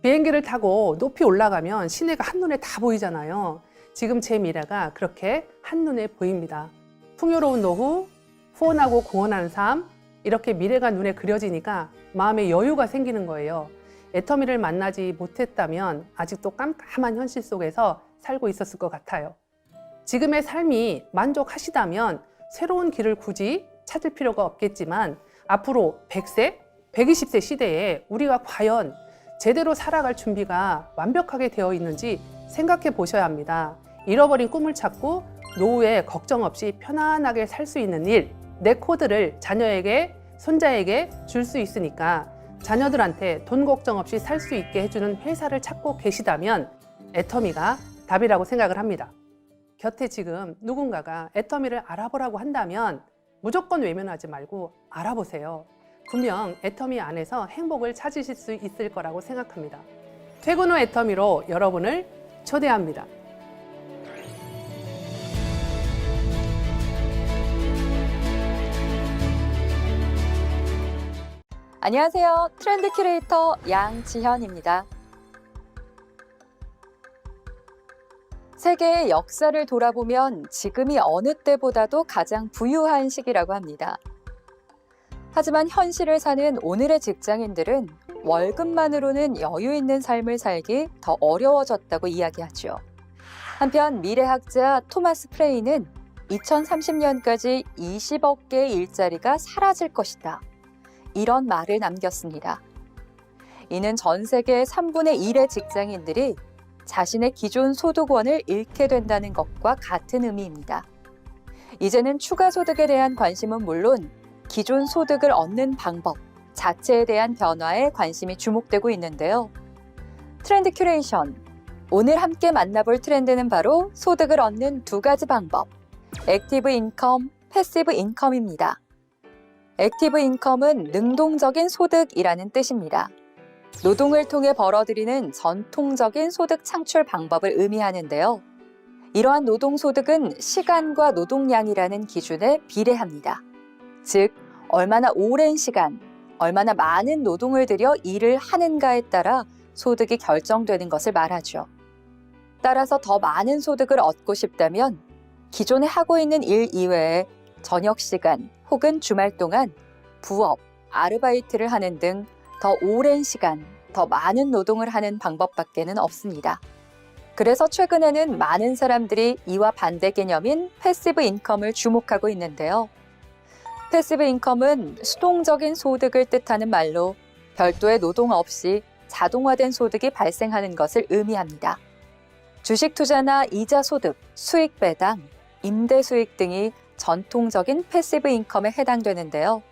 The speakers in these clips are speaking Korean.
비행기를 타고 높이 올라가면 시내가 한눈에 다 보이잖아요. 지금 제 미래가 그렇게 한눈에 보입니다. 풍요로운 노후, 후원하고 공헌하는 삶, 이렇게 미래가 눈에 그려지니까 마음에 여유가 생기는 거예요. 애터미를 만나지 못했다면 아직도 깜깜한 현실 속에서 살고 있었을 것 같아요. 지금의 삶이 만족하시다면 새로운 길을 굳이 찾을 필요가 없겠지만 앞으로 100세, 120세 시대에 우리가 과연 제대로 살아갈 준비가 완벽하게 되어 있는지 생각해 보셔야 합니다. 잃어버린 꿈을 찾고 노후에 걱정 없이 편안하게 살 수 있는 일, 내 코드를 자녀에게, 손자에게 줄 수 있으니까 자녀들한테 돈 걱정 없이 살 수 있게 해주는 회사를 찾고 계시다면 애터미가 답이라고 생각을 합니다. 곁에 지금 누군가가 애터미를 알아보라고 한다면 무조건 외면하지 말고 알아보세요. 분명 애터미 안에서 행복을 찾으실 수 있을 거라고 생각합니다. 퇴근 후 애터미로 여러분을 초대합니다. 안녕하세요. 트렌드 큐레이터 양지현입니다. 세계의 역사를 돌아보면 지금이 어느 때보다도 가장 부유한 시기라고 합니다. 하지만 현실을 사는 오늘의 직장인들은 월급만으로는 여유 있는 삶을 살기 더 어려워졌다고 이야기하죠. 한편 미래학자 토마스 프레이는 2030년까지 20억 개의 일자리가 사라질 것이다. 이런 말을 남겼습니다. 이는 전 세계 3분의 1의 직장인들이 자신의 기존 소득원을 잃게 된다는 것과 같은 의미입니다. 이제는 추가 소득에 대한 관심은 물론 기존 소득을 얻는 방법 자체에 대한 변화에 관심이 주목되고 있는데요. 트렌드 큐레이션, 오늘 함께 만나볼 트렌드는 바로 소득을 얻는 두 가지 방법, 액티브 인컴, 패시브 인컴입니다. 액티브 인컴은 능동적인 소득이라는 뜻입니다. 노동을 통해 벌어들이는 전통적인 소득 창출 방법을 의미하는데요. 이러한 노동소득은 시간과 노동량이라는 기준에 비례합니다. 즉, 얼마나 오랜 시간, 얼마나 많은 노동을 들여 일을 하는가에 따라 소득이 결정되는 것을 말하죠. 따라서 더 많은 소득을 얻고 싶다면 기존에 하고 있는 일 이외에 저녁 시간 혹은 주말 동안 부업, 아르바이트를 하는 등 더 오랜 시간, 더 많은 노동을 하는 방법밖에는 없습니다. 그래서 최근에는 많은 사람들이 이와 반대 개념인 패시브 인컴을 주목하고 있는데요. 패시브 인컴은 수동적인 소득을 뜻하는 말로 별도의 노동 없이 자동화된 소득이 발생하는 것을 의미합니다. 주식 투자나 이자 소득, 수익 배당, 임대 수익 등이 전통적인 패시브 인컴에 해당되는데요.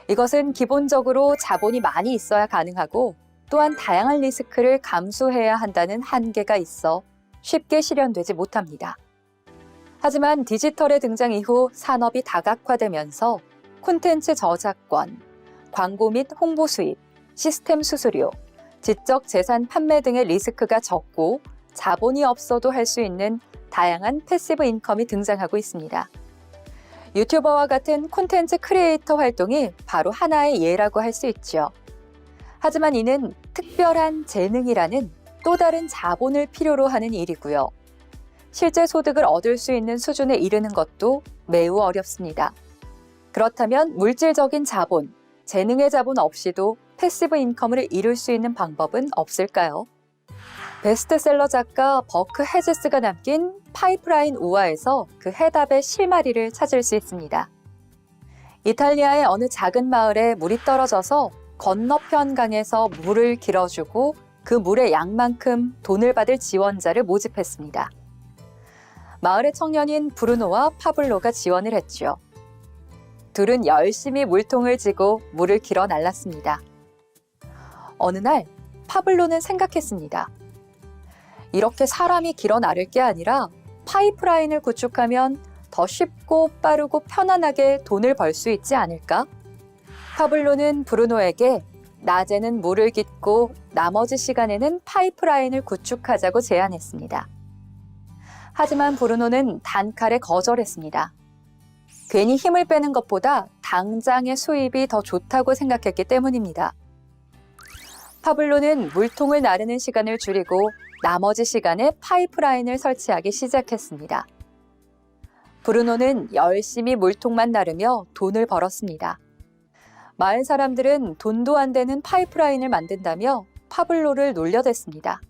이것은 기본적으로 자본이 많이 있어야 가능하고 또한 다양한 리스크를 감수해야 한다는 한계가 있어 쉽게 실현되지 못합니다. 하지만 디지털의 등장 이후 산업이 다각화되면서 콘텐츠 저작권, 광고 및 홍보 수입, 시스템 수수료, 지적 재산 판매 등의 리스크가 적고 자본이 없어도 할 수 있는 다양한 패시브 인컴이 등장하고 있습니다. 유튜버와 같은 콘텐츠 크리에이터 활동이 바로 하나의 예라고 할 수 있죠. 하지만 이는 특별한 재능이라는 또 다른 자본을 필요로 하는 일이고요. 실제 소득을 얻을 수 있는 수준에 이르는 것도 매우 어렵습니다. 그렇다면 물질적인 자본, 재능의 자본 없이도 패시브 인컴을 이룰 수 있는 방법은 없을까요? 베스트셀러 작가 버크 헤제스가 남긴 파이프라인 우화에서 그 해답의 실마리를 찾을 수 있습니다. 이탈리아의 어느 작은 마을에 물이 떨어져서 건너편 강에서 물을 길어주고 그 물의 양만큼 돈을 받을 지원자를 모집했습니다. 마을의 청년인 브루노와 파블로가 지원을 했죠. 둘은 열심히 물통을 지고 물을 길어 날랐습니다. 어느 날 파블로는 생각했습니다. 이렇게 사람이 길어 나를 게 아니라 파이프라인을 구축하면 더 쉽고 빠르고 편안하게 돈을 벌 수 있지 않을까? 파블로는 브루노에게 낮에는 물을 깃고 나머지 시간에는 파이프라인을 구축하자고 제안했습니다. 하지만 브루노는 단칼에 거절했습니다. 괜히 힘을 빼는 것보다 당장의 수입이 더 좋다고 생각했기 때문입니다. 파블로는 물통을 나르는 시간을 줄이고 나머지 시간에 파이프라인을 설치하기 시작했습니다. 브루노는 열심히 물통만 나르며 돈을 벌었습니다. 마을 사람들은 돈도 안 되는 파이프라인을 만든다며 파블로를 놀려댔습니다.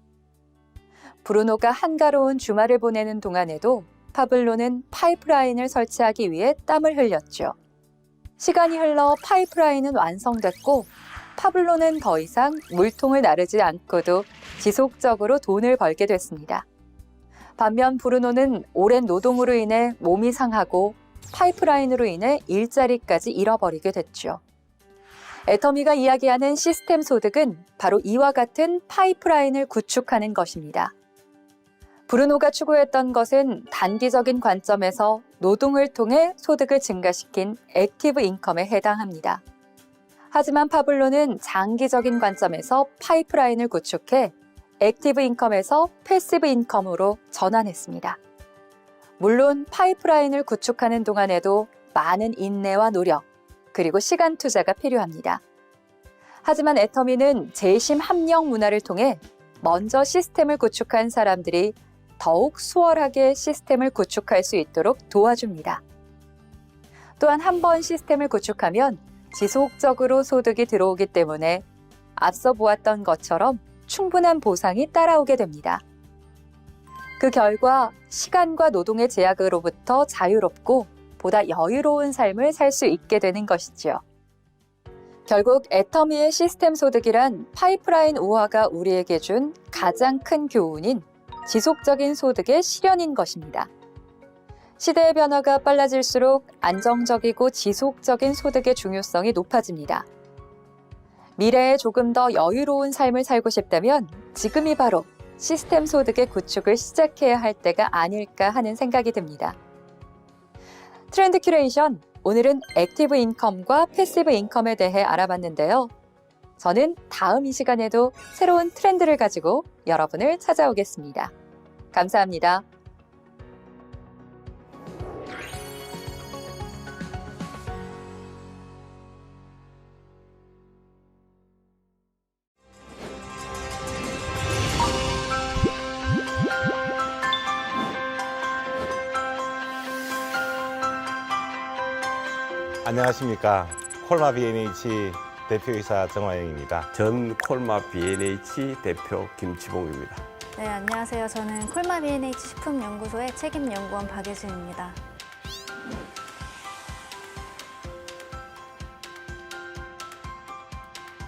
브루노가 한가로운 주말을 보내는 동안에도 파블로는 파이프라인을 설치하기 위해 땀을 흘렸죠. 시간이 흘러 파이프라인은 완성됐고 파블로는 더 이상 물통을 나르지 않고도 지속적으로 돈을 벌게 됐습니다. 반면 브루노는 오랜 노동으로 인해 몸이 상하고 파이프라인으로 인해 일자리까지 잃어버리게 됐죠. 애터미가 이야기하는 시스템 소득은 바로 이와 같은 파이프라인을 구축하는 것입니다. 브루노가 추구했던 것은 단기적인 관점에서 노동을 통해 소득을 증가시킨 액티브 인컴에 해당합니다. 하지만 파블로는 장기적인 관점에서 파이프라인을 구축해 액티브 인컴에서 패시브 인컴으로 전환했습니다. 물론 파이프라인을 구축하는 동안에도 많은 인내와 노력, 그리고 시간 투자가 필요합니다. 하지만 애터미는 재심 합력 문화를 통해 먼저 시스템을 구축한 사람들이 더욱 수월하게 시스템을 구축할 수 있도록 도와줍니다. 또한 한 번 시스템을 구축하면 지속적으로 소득이 들어오기 때문에 앞서 보았던 것처럼 충분한 보상이 따라오게 됩니다. 그 결과 시간과 노동의 제약으로부터 자유롭고 보다 여유로운 삶을 살 수 있게 되는 것이죠. 결국 애터미의 시스템 소득이란 파이프라인 우화가 우리에게 준 가장 큰 교훈인 지속적인 소득의 실현인 것입니다. 시대의 변화가 빨라질수록 안정적이고 지속적인 소득의 중요성이 높아집니다. 미래에 조금 더 여유로운 삶을 살고 싶다면 지금이 바로 시스템 소득의 구축을 시작해야 할 때가 아닐까 하는 생각이 듭니다. 트렌드 큐레이션, 오늘은 액티브 인컴과 패시브 인컴에 대해 알아봤는데요. 저는 다음 이 시간에도 새로운 트렌드를 가지고 여러분을 찾아오겠습니다. 감사합니다. 안녕하십니까. 콜마 B&H 대표이사 정화영입니다. 전 콜마 B&H 대표 김치봉입니다. 네, 안녕하세요. 저는 콜마 B&H 식품연구소의 책임연구원 박예진입니다.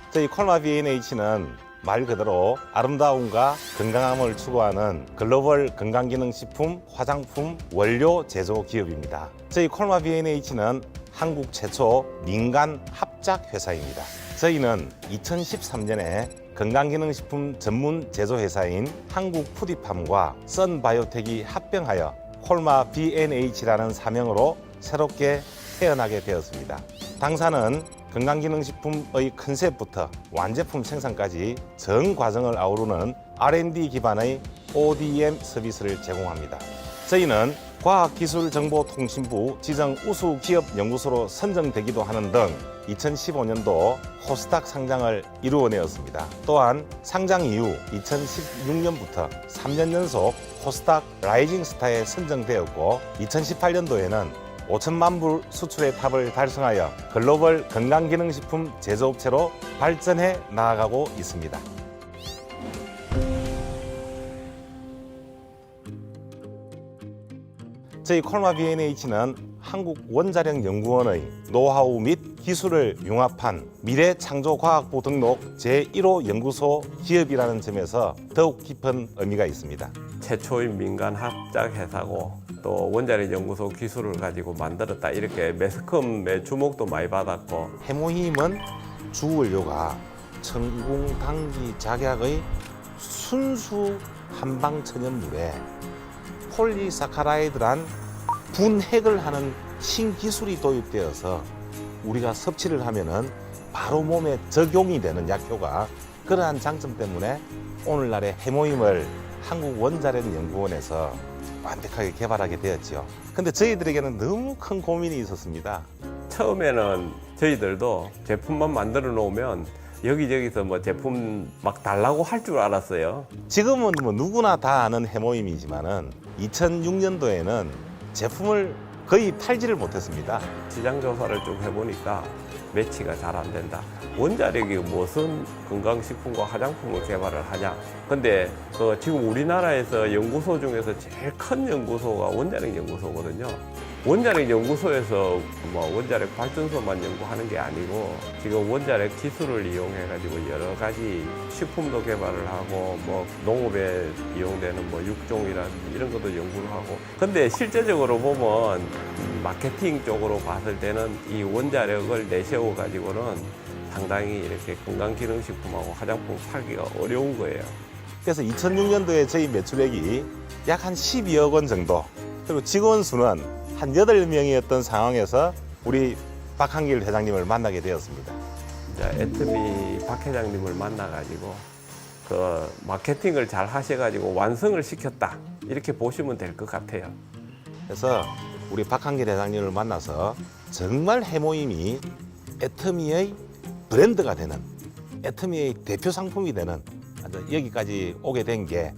저희 콜마 B&H는 말 그대로 아름다움과 건강함을 추구하는 글로벌 건강기능식품, 화장품, 원료 제조 기업입니다. 저희 콜마 B&H는 한국 최초 민간 합작 회사입니다. 저희는 2013년에 건강기능식품 전문 제조회사인 한국푸디팜과 썬바이오텍이 합병하여 콜마 B&H라는 사명으로 새롭게 태어나게 되었습니다. 당사는 건강기능식품의 컨셉부터 완제품 생산까지 전 과정을 아우르는 R&D 기반의 ODM 서비스를 제공합니다. 저희는 과학기술정보통신부 지정 우수기업연구소로 선정되기도 하는 등 2015년도 코스닥 상장을 이루어내었습니다. 또한 상장 이후 2016년부터 3년 연속 코스닥 라이징 스타에 선정되었고 2018년도에는 5천만 불 수출의 탑을 달성하여 글로벌 건강기능식품 제조업체로 발전해 나아가고 있습니다. 저희 콜마 B&H는 한국원자력연구원의 노하우 및 기술을 융합한 미래창조과학부 등록 제1호 연구소 기업이라는 점에서 더욱 깊은 의미가 있습니다. 최초의 민간 합작 회사고 또 원자력 연구소 기술을 가지고 만들었다, 이렇게 매스컴의 주목도 많이 받았고, 해모힘은 주원료가 천궁당기 작약의 순수 한방천연물에 폴리사카라이드란 분해를 하는 신기술이 도입되어서 우리가 섭취를 하면은 바로 몸에 적용이 되는 약효가, 그러한 장점 때문에 오늘날의 해모임을 한국원자력연구원에서 완벽하게 개발하게 되었죠. 근데 저희들에게는 너무 큰 고민이 있었습니다. 처음에는 저희들도 제품만 만들어 놓으면 여기저기서 뭐 제품 막 달라고 할 줄 알았어요. 지금은 뭐 누구나 다 아는 해모임이지만은 2006년도에는 제품을 거의 팔지를 못했습니다. 시장 조사를 쭉 해보니까 매치가 잘 안 된다. 원자력이 무슨 건강식품과 화장품을 개발을 하냐. 근데 지금 우리나라에서 연구소 중에서 제일 큰 연구소가 원자력 연구소거든요. 원자력 연구소에서 뭐 원자력 발전소만 연구하는 게 아니고 지금 원자력 기술을 이용해 가지고 여러 가지 식품도 개발을 하고 뭐 농업에 이용되는 뭐 육종이라든지 이런 것도 연구를 하고. 근데 실제적으로 보면 마케팅 쪽으로 봤을 때는 이 원자력을 내세워 가지고는 상당히 이렇게 건강기능식품하고 화장품 팔기가 어려운 거예요. 그래서 2006년도에 저희 매출액이 약 한 12억 원 정도, 그리고 직원 수는 한 8명이었던 상황에서 우리 박한길 회장님을 만나게 되었습니다. 이제 애터미 박 회장님을 만나가지고 그 마케팅을 잘 하셔가지고 완성을 시켰다, 이렇게 보시면 될 것 같아요. 그래서 우리 박한길 회장님을 만나서 정말 해모임이 애터미의 브랜드가 되는, 애터미의 대표 상품이 되는 여기까지 오게 된 게,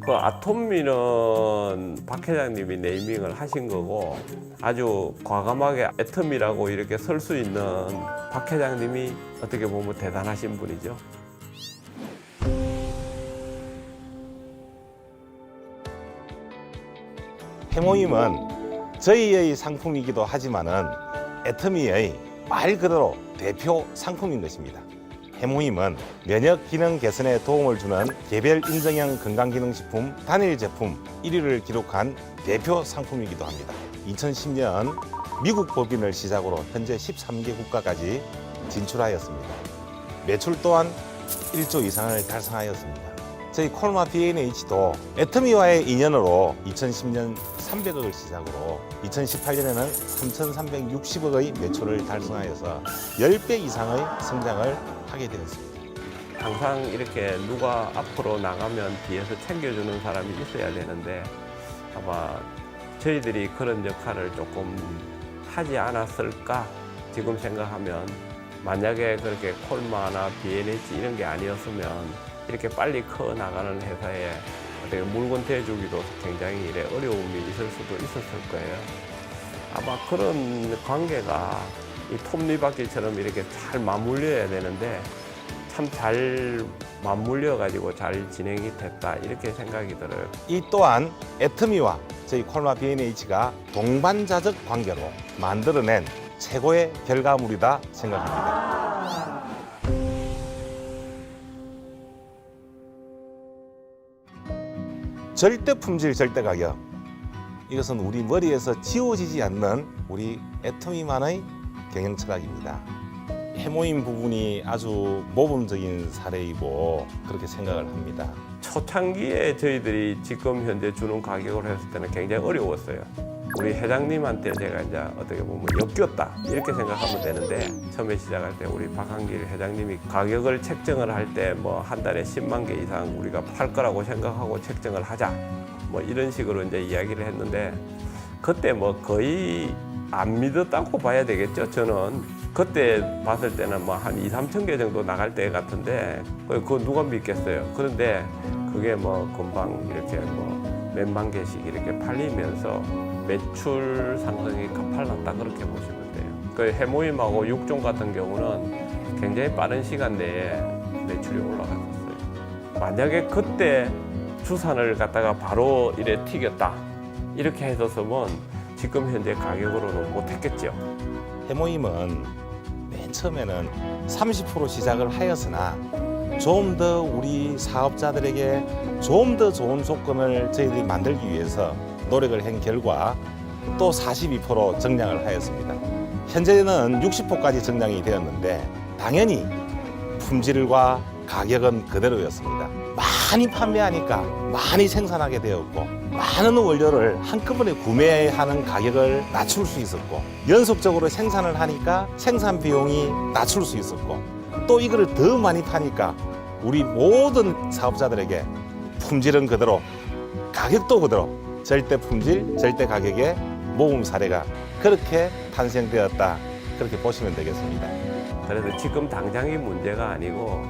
그 아톰미는 박 회장님이 네이밍을 하신 거고 아주 과감하게 애터미라고 이렇게 설 수 있는 박 회장님이 어떻게 보면 대단하신 분이죠. 해모임은 저희의 상품이기도 하지만은 애터미의 말 그대로 대표 상품인 것입니다. 해모임은 면역 기능 개선에 도움을 주는 개별 인증형 건강기능식품 단일 제품 1위를 기록한 대표 상품이기도 합니다. 2010년 미국 법인을 시작으로 현재 13개 국가까지 진출하였습니다. 매출 또한 1조 이상을 달성하였습니다. 저희 콜마 B&H도 애터미와의 인연으로 2010년 300억을 시작으로 2018년에는 3,360억의 매출을 달성하여서 10배 이상의 성장을 하게 되었습니다. 항상 이렇게 누가 앞으로 나가면 뒤에서 챙겨주는 사람이 있어야 되는데 아마 저희들이 그런 역할을 조금 하지 않았을까 지금 생각하면, 만약에 그렇게 콜마나 B&H 이런 게 아니었으면 이렇게 빨리 커 나가는 회사에 어떻게 물건 대주기도 굉장히 이래 어려움이 있을 수도 있었을 거예요. 아마 그런 관계가 이 톱니바퀴처럼 이렇게 잘 맞물려야 되는데 참 잘 맞물려 가지고 잘 진행이 됐다, 이렇게 생각이 들어요. 이 또한 애터미와 저희 콜마 B&H가 동반자적 관계로 만들어낸 최고의 결과물이다 생각합니다. 절대 품질, 절대 가격. 이것은 우리 머리에서 지워지지 않는 우리 애터미만의 경영 철학입니다. 해모임 부분이 아주 모범적인 사례이고 그렇게 생각을 합니다. 초창기에 저희들이 지금 현재 주는 가격을 했을 때는 굉장히 어려웠어요. 우리 회장님한테 제가 이제 어떻게 보면 엮였다, 이렇게 생각하면 되는데, 처음에 시작할 때 우리 박한길 회장님이 가격을 책정을 할 때 뭐 한 달에 10만 개 이상 우리가 팔 거라고 생각하고 책정을 하자, 뭐 이런 식으로 이제 이야기를 했는데, 그때 뭐 거의 안 믿었다고 봐야 되겠죠. 저는 그때 봤을 때는 뭐 한 2, 3천 개 정도 나갈 때 같은데 그거 누가 믿겠어요. 그런데 그게 뭐 금방 이렇게 뭐 몇만 개씩 이렇게 팔리면서 매출 상승이 가팔랐다, 그렇게 보시면 돼요. 그 해모임하고 육종 같은 경우는 굉장히 빠른 시간 내에 매출이 올라갔었어요. 만약에 그때 주산을 갖다가 바로 이래 튀겼다, 이렇게 했었으면 지금 현재 가격으로는 못했겠죠. 해모임은 맨 처음에는 30% 시작을 하였으나 좀 더 우리 사업자들에게 좀 더 좋은 조건을 저희들이 만들기 위해서 노력을 한 결과 또 42% 정량을 하였습니다. 현재는 60%까지 정량이 되었는데 당연히 품질과 가격은 그대로였습니다. 많이 판매하니까 많이 생산하게 되었고, 많은 원료를 한꺼번에 구매하는 가격을 낮출 수 있었고, 연속적으로 생산을 하니까 생산 비용이 낮출 수 있었고, 또 이거를 더 많이 파니까 우리 모든 사업자들에게 품질은 그대로, 가격도 그대로, 절대 품질, 절대 가격의 모범 사례가 그렇게 탄생되었다, 그렇게 보시면 되겠습니다. 그래서 지금 당장이 문제가 아니고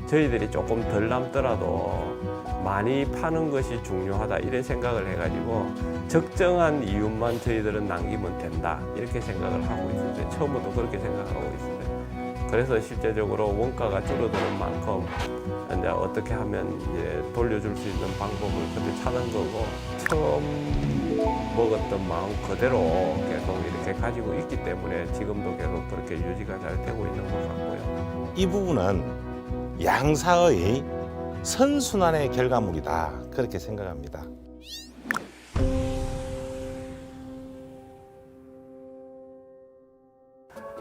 저희들이 조금 덜 남더라도 많이 파는 것이 중요하다 이런 생각을 해가지고 적정한 이윤만 저희들은 남기면 된다 이렇게 생각을 하고 있었어요. 처음부터 그렇게 생각하고 있었어요. 그래서 실제적으로 원가가 줄어드는 만큼 이제 어떻게 하면 이제 돌려줄 수 있는 방법을 그때 찾은 거고 처음 먹었던 마음 그대로 계속 이렇게 가지고 있기 때문에 지금도 계속 그렇게 유지가 잘 되고 있는 것 같고요. 이 부분은 양사의 선순환의 결과물이다 그렇게 생각합니다.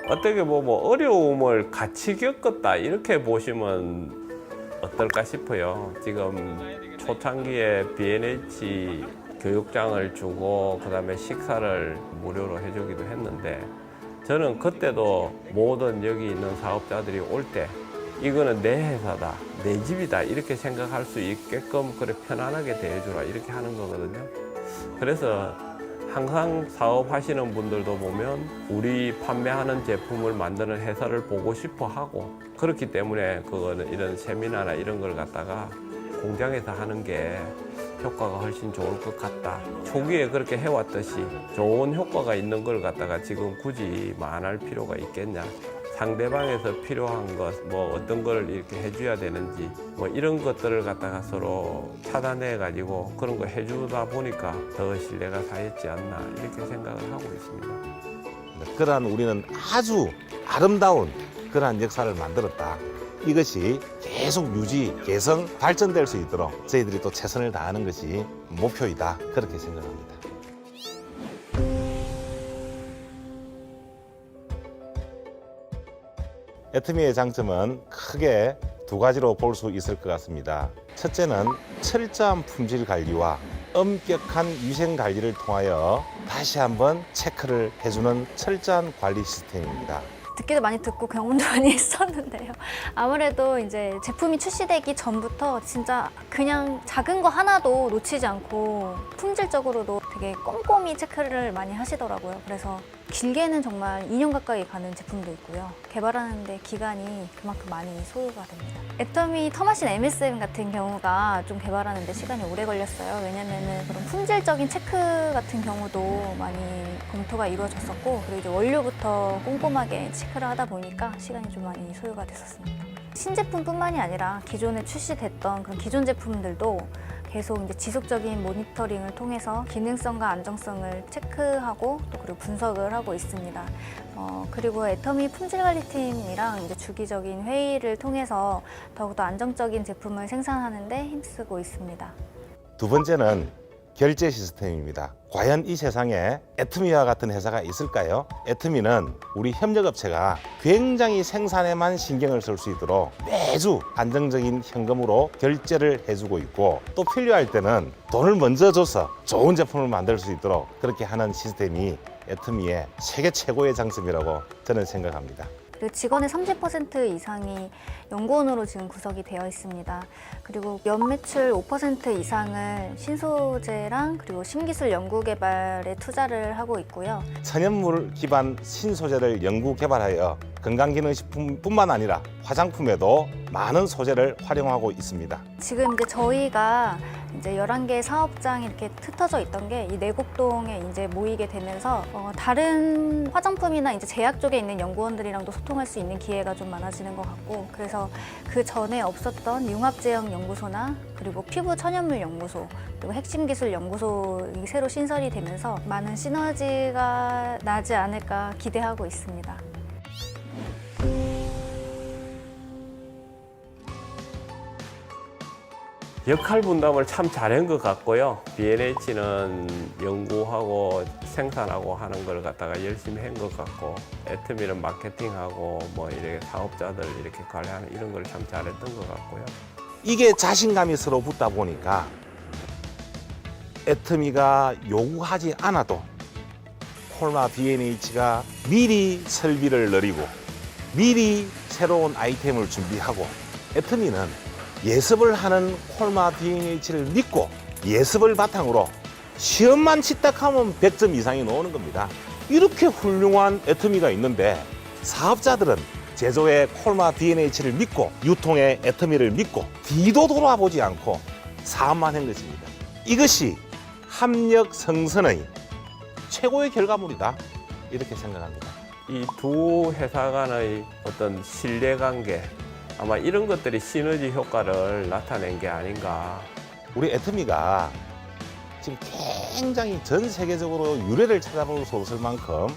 어떻게 보면 어려움을 같이 겪었다 이렇게 보시면 어떨까 싶어요. 지금 초창기에 B&H 교육장을 주고 그다음에 식사를 무료로 해주기도 했는데 저는 그때도 모든 여기 있는 사업자들이 올 때 이거는 내 회사다, 내 집이다 이렇게 생각할 수 있게끔 그래 편안하게 대해주라 이렇게 하는 거거든요. 그래서 항상 사업하시는 분들도 보면 우리 판매하는 제품을 만드는 회사를 보고 싶어 하고 그렇기 때문에 그거는 이런 세미나나 이런 걸 갖다가 공장에서 하는 게 효과가 훨씬 좋을 것 같다. 초기에 그렇게 해왔듯이 좋은 효과가 있는 걸 갖다가 지금 굳이 말할 필요가 있겠냐. 상대방에서 필요한 것, 뭐 어떤 걸 이렇게 해줘야 되는지, 뭐 이런 것들을 갖다가 서로 찾아내가지고 그런 거 해주다 보니까 더 신뢰가 쌓였지 않나 이렇게 생각을 하고 있습니다. 그러한 우리는 아주 아름다운 그러한 역사를 만들었다. 이것이 계속 유지, 개성, 발전될 수 있도록 저희들이 또 최선을 다하는 것이 목표이다. 그렇게 생각합니다. 애터미의 장점은 크게 두 가지로 볼 수 있을 것 같습니다. 첫째는 철저한 품질 관리와 엄격한 위생 관리를 통하여 다시 한번 체크를 해주는 철저한 관리 시스템입니다. 듣기도 많이 듣고 경험도 많이 했었는데요. 아무래도 이제 제품이 출시되기 전부터 진짜 그냥 작은 거 하나도 놓치지 않고 품질적으로도 되게 꼼꼼히 체크를 많이 하시더라고요. 그래서 길게는 정말 2년 가까이 가는 제품도 있고요. 개발하는데 기간이 그만큼 많이 소요가 됩니다. 애터미 터마신 MSM 같은 경우가 좀 개발하는데 시간이 오래 걸렸어요. 왜냐면은 그런 품질적인 체크 같은 경우도 많이 검토가 이루어졌었고, 그리고 이제 원료부터 꼼꼼하게 체크를 하다 보니까 시간이 좀 많이 소요가 됐었습니다. 신제품뿐만이 아니라 기존에 출시됐던 그런 기존 제품들도 계속 이제 지속적인 모니터링을 통해서 기능성과 안정성을 체크하고 또 그리고 분석을 하고 있습니다. 그리고 애터미 품질관리팀이랑 이제 주기적인 회의를 통해서 더욱더 안정적인 제품을 생산하는 데 힘쓰고 있습니다. 두 번째는 결제 시스템입니다. 과연 이 세상에 애터미와 같은 회사가 있을까요? 애터미는 우리 협력업체가 굉장히 생산에만 신경을 쓸 수 있도록 매주 안정적인 현금으로 결제를 해주고 있고, 또 필요할 때는 돈을 먼저 줘서 좋은 제품을 만들 수 있도록 그렇게 하는 시스템이 애터미의 세계 최고의 장점이라고 저는 생각합니다. 그리고 직원의 30% 이상이 연구원으로 지금 구성이 되어 있습니다. 그리고 연매출 5% 이상을 신소재랑 그리고 신기술 연구 개발에 투자를 하고 있고요. 천연물 기반 신소재를 연구 개발하여 건강기능식품뿐만 아니라 화장품에도 많은 소재를 활용하고 있습니다. 지금 이제 저희가 이제 11개 사업장이 이렇게 흩어져 있던 게 이 내곡동에 이제 모이게 되면서 다른 화장품이나 이제 제약 쪽에 있는 연구원들이랑도 소통할 수 있는 기회가 좀 많아지는 것 같고, 그래서 그 전에 없었던 융합제형 연구소나 그리고 피부 천연물 연구소 그리고 핵심기술 연구소이 새로 신설이 되면서 많은 시너지가 나지 않을까 기대하고 있습니다. 역할 분담을 참 잘한 것 같고요. B&H는 연구하고 생산하고 하는 걸 갖다가 열심히 한 것 같고, 애터미는 마케팅하고 뭐 이렇게 사업자들 이렇게 관리하는 이런 걸 참 잘했던 것 같고요. 이게 자신감이 서로 붙다 보니까 애터미가 요구하지 않아도 콜마 B&H가 미리 설비를 늘리고 미리 새로운 아이템을 준비하고, 애터미는 예습을 하는 콜마 B&H를 믿고 예습을 바탕으로 시험만 치딱하면 100점 이상이 나오는 겁니다. 이렇게 훌륭한 애터미가 있는데 사업자들은 제조의 콜마 B&H를 믿고 유통의 애터미를 믿고 뒤도 돌아보지 않고 사업만 한 것입니다. 이것이 합력 성선의 최고의 결과물이다 이렇게 생각합니다. 이 두 회사 간의 어떤 신뢰관계, 아마 이런 것들이 시너지 효과를 나타낸 게 아닌가. 우리 애터미가 지금 굉장히 전 세계적으로 유래를 찾아볼 수 없을 만큼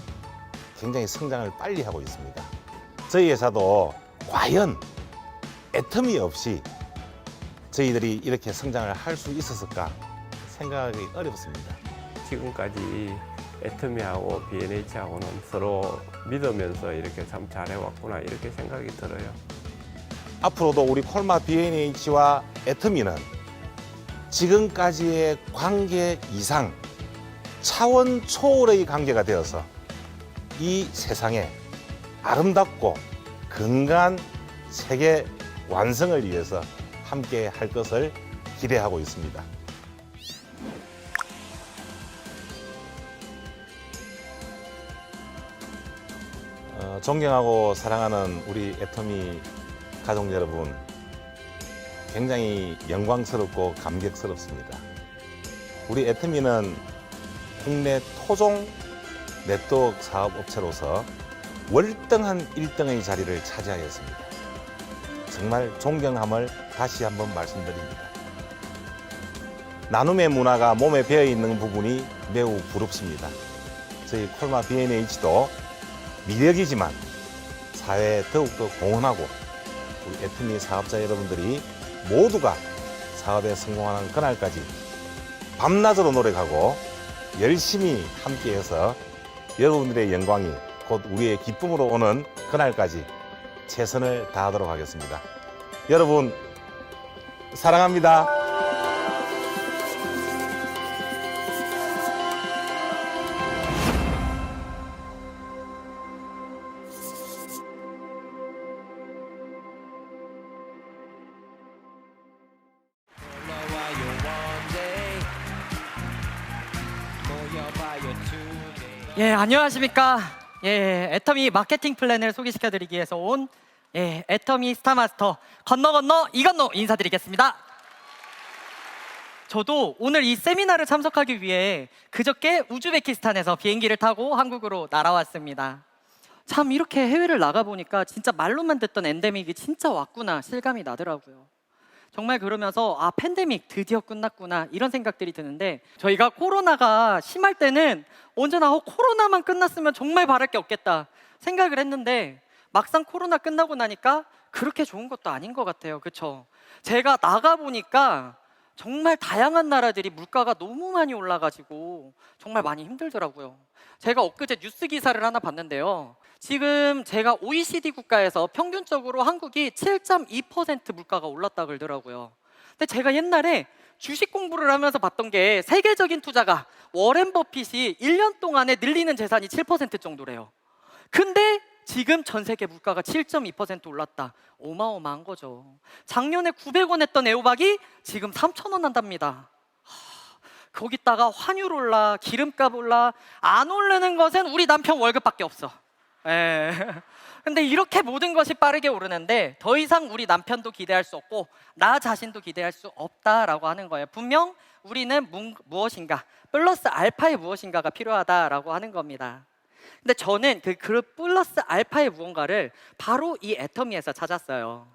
굉장히 성장을 빨리 하고 있습니다. 저희 회사도 과연 애터미 없이 저희들이 이렇게 성장을 할 수 있었을까 생각하기 어렵습니다. 지금까지 애터미하고 B&H하고는 서로 믿으면서 이렇게 참 잘해왔구나 이렇게 생각이 들어요. 앞으로도 우리 콜마 B&H와 애터미는 지금까지의 관계 이상 차원 초월의 관계가 되어서 이 세상에 아름답고 건강한 세계 완성을 위해서 함께 할 것을 기대하고 있습니다. 존경하고 사랑하는 우리 애터미 가족 여러분, 굉장히 영광스럽고 감격스럽습니다. 우리 애터미는 국내 토종 네트워크 사업업체로서 월등한 1등의 자리를 차지하였습니다. 정말 존경함을 다시 한번 말씀드립니다. 나눔의 문화가 몸에 배어있는 부분이 매우 부럽습니다. 저희 콜마 B&H도 미력이지만 사회에 더욱더 공헌하고 우리 애터미 사업자 여러분들이 모두가 사업에 성공하는 그날까지 밤낮으로 노력하고 열심히 함께해서 여러분들의 영광이 곧 우리의 기쁨으로 오는 그날까지 최선을 다하도록 하겠습니다. 여러분 사랑합니다. 예, 안녕하십니까. 예, 애터미 마케팅 플랜을 소개시켜드리기 위해서 온 애터미 스타마스터 건너 이건노 인사드리겠습니다. 저도 오늘 이 세미나를 참석하기 위해 그저께 우즈베키스탄에서 비행기를 타고 한국으로 날아왔습니다. 참 이렇게 해외를 나가보니까 진짜 말로만 듣던 엔데믹이 진짜 왔구나 실감이 나더라고요. 정말 그러면서 아 팬데믹 드디어 끝났구나 이런 생각들이 드는데, 저희가 코로나가 심할 때는 언제나 코로나만 끝났으면 정말 바랄 게 없겠다 생각을 했는데, 막상 코로나 끝나고 나니까 그렇게 좋은 것도 아닌 것 같아요. 그렇죠? 제가 나가보니까 정말 다양한 나라들이 물가가 너무 많이 올라가지고 정말 많이 힘들더라고요. 제가 엊그제 뉴스 기사를 하나 봤는데요. 지금 제가 OECD 국가에서 평균적으로 한국이 7.2% 물가가 올랐다 그러더라고요. 근데 제가 옛날에 주식 공부를 하면서 봤던 게 세계적인 투자가 워렌 버핏이 1년 동안에 늘리는 재산이 7% 정도래요. 근데 지금 전 세계 물가가 7.2% 올랐다. 어마어마한 거죠. 작년에 900원 했던 애호박이 지금 3,000원 한답니다. 거기다가 환율 올라, 기름값 올라, 안 오르는 것은 우리 남편 월급밖에 없어. 예. 근데 이렇게 모든 것이 빠르게 오르는데 더 이상 우리 남편도 기대할 수 없고 나 자신도 기대할 수 없다라고 하는 거예요. 분명 우리는 무엇인가, 플러스 알파의 무엇인가가 필요하다라고 하는 겁니다. 근데 저는 그 플러스 알파의 무언가를 바로 이 애터미에서 찾았어요.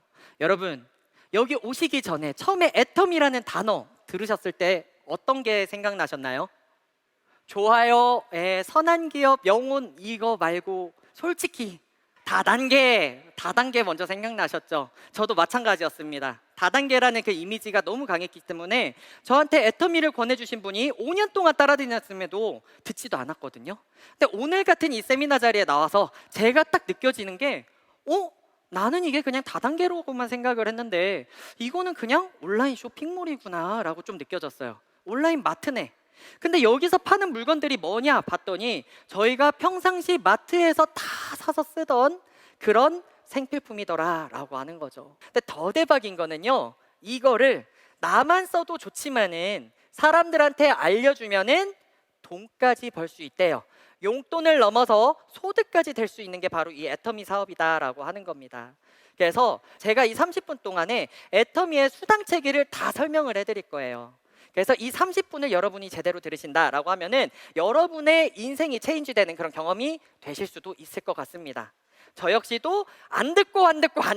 여러분, 여기 오시기 전에 처음에 애터미라는 단어 들으셨을 때 어떤 게 생각나셨나요? 좋아요, 선한 기업, 영혼 이거 말고 솔직히 다단계 먼저 생각나셨죠? 저도 마찬가지였습니다. 다단계라는 그 이미지가 너무 강했기 때문에 저한테 애터미를 권해주신 분이 5년 동안 따라다녔음에도 듣지도 않았거든요. 근데 오늘 같은 이 세미나 자리에 나와서 제가 딱 느껴지는 게 나는 이게 그냥 다단계로만 생각을 했는데 이거는 그냥 온라인 쇼핑몰이구나 라고 좀 느껴졌어요. 온라인 마트네. 근데 여기서 파는 물건들이 뭐냐 봤더니 저희가 평상시 마트에서 다 사서 쓰던 그런 생필품이더라 라고 하는 거죠. 근데 더 대박인 거는요, 이거를 나만 써도 좋지만은 사람들한테 알려주면은 돈까지 벌 수 있대요. 용돈을 넘어서 소득까지 될 수 있는 게 바로 이 애터미 사업이다라고 하는 겁니다. 그래서 제가 이 30분 동안에 애터미의 수당 체계를 다 설명을 해드릴 거예요. 그래서 이 30분을 여러분이 제대로 들으신다라고 하면은 여러분의 인생이 체인지되는 그런 경험이 되실 수도 있을 것 같습니다. 저 역시도 안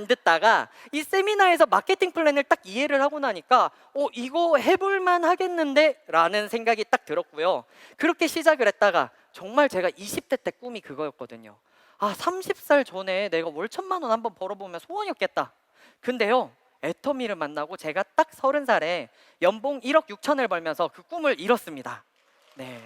듣다가 이 세미나에서 마케팅 플랜을 딱 이해를 하고 나니까 이거 해볼만 하겠는데 라는 생각이 딱 들었고요. 그렇게 시작을 했다가 정말 제가 20대 때 꿈이 그거였거든요. 30살 전에 내가 월 1,000만 원 한번 벌어보면 소원이었겠다. 근데요, 애터미를 만나고 제가 딱 30살에 연봉 1억 6천을 벌면서 그 꿈을 이뤘습니다. 네.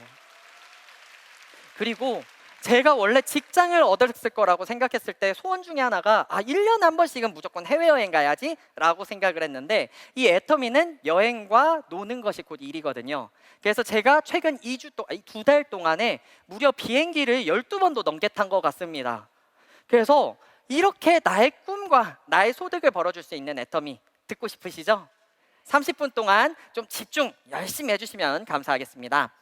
그리고 제가 원래 직장을 얻었을 거라고 생각했을 때 소원 중에 하나가 1년에 한 번씩은 무조건 해외여행 가야지 라고 생각을 했는데, 이 애터미는 여행과 노는 것이 곧 일이거든요. 그래서 제가 최근 2달 동안에 무려 비행기를 12번도 넘게 탄 것 같습니다. 그래서 이렇게 나의 꿈과 나의 소득을 벌어줄 수 있는 애터미 듣고 싶으시죠? 30분 동안 좀 집중 열심히 해주시면 감사하겠습니다.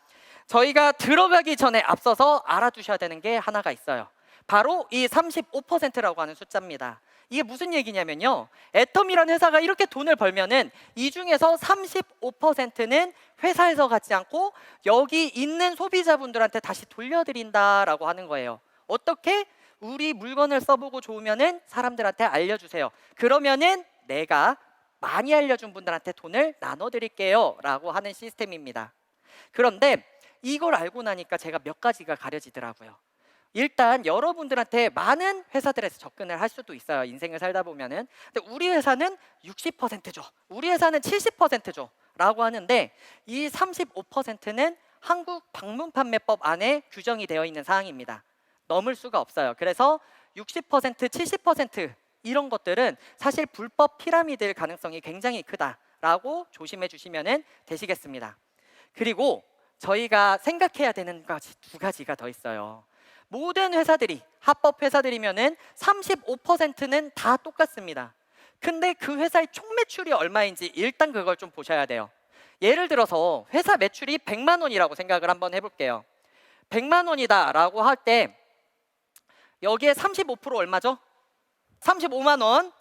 저희가 들어가기 전에 앞서서 알아두셔야 되는 게 하나가 있어요. 바로 이 35%라고 하는 숫자입니다. 이게 무슨 얘기냐면요, 애터미라는 회사가 이렇게 돈을 벌면은 이 중에서 35%는 회사에서 갖지 않고 여기 있는 소비자분들한테 다시 돌려드린다라고 하는 거예요. 어떻게? 우리 물건을 써보고 좋으면은 사람들한테 알려주세요. 그러면은 내가 많이 알려준 분들한테 돈을 나눠드릴게요 라고 하는 시스템입니다. 그런데 이걸 알고 나니까 제가 몇 가지가 가려지더라고요. 일단 여러분들한테 많은 회사들에서 접근을 할 수도 있어요, 인생을 살다 보면은. 근데 우리 회사는 60%죠, 우리 회사는 70%죠 라고 하는데, 이 35%는 한국 방문판매법 안에 규정이 되어 있는 사항입니다. 넘을 수가 없어요. 그래서 60%, 70% 이런 것들은 사실 불법 피라미드일 가능성이 굉장히 크다라고 조심해 주시면 되시겠습니다. 그리고 저희가 생각해야 되는 두 가지가 더 있어요. 모든 회사들이, 합법 회사들이면은 35%는 다 똑같습니다. 근데 그 회사의 총 매출이 얼마인지 일단 그걸 좀 보셔야 돼요. 예를 들어서 회사 매출이 100만 원이라고 생각을 한번 해볼게요. 100만 원이다 라고 할 때 여기에 35% 얼마죠? 35만 원.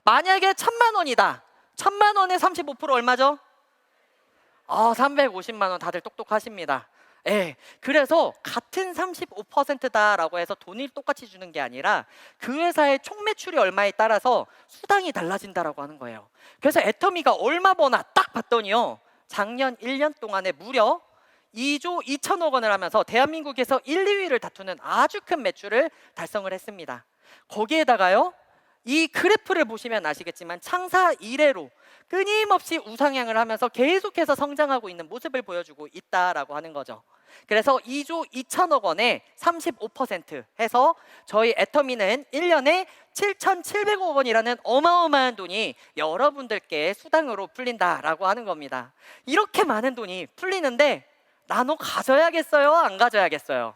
만약에 1,000만 원이다. 1,000만 원에 35% 얼마죠? 350만 원. 다들 똑똑하십니다. 예, 그래서 같은 35%다라고 해서 돈을 똑같이 주는 게 아니라 그 회사의 총 매출이 얼마에 따라서 수당이 달라진다라고 하는 거예요. 그래서 애터미가 얼마 버나 딱 봤더니요, 작년 1년 동안에 무려 2조 2천억 원을 하면서 대한민국에서 1, 2위를 다투는 아주 큰 매출을 달성을 했습니다. 거기에다가요, 이 그래프를 보시면 아시겠지만 창사 이래로 끊임없이 우상향을 하면서 계속해서 성장하고 있는 모습을 보여주고 있다라고 하는 거죠. 그래서 2조 2천억 원에 35% 해서 저희 애터미는 1년에 7,700억 원이라는 어마어마한 돈이 여러분들께 수당으로 풀린다라고 하는 겁니다. 이렇게 많은 돈이 풀리는데 나눠 가져야겠어요? 안 가져야겠어요?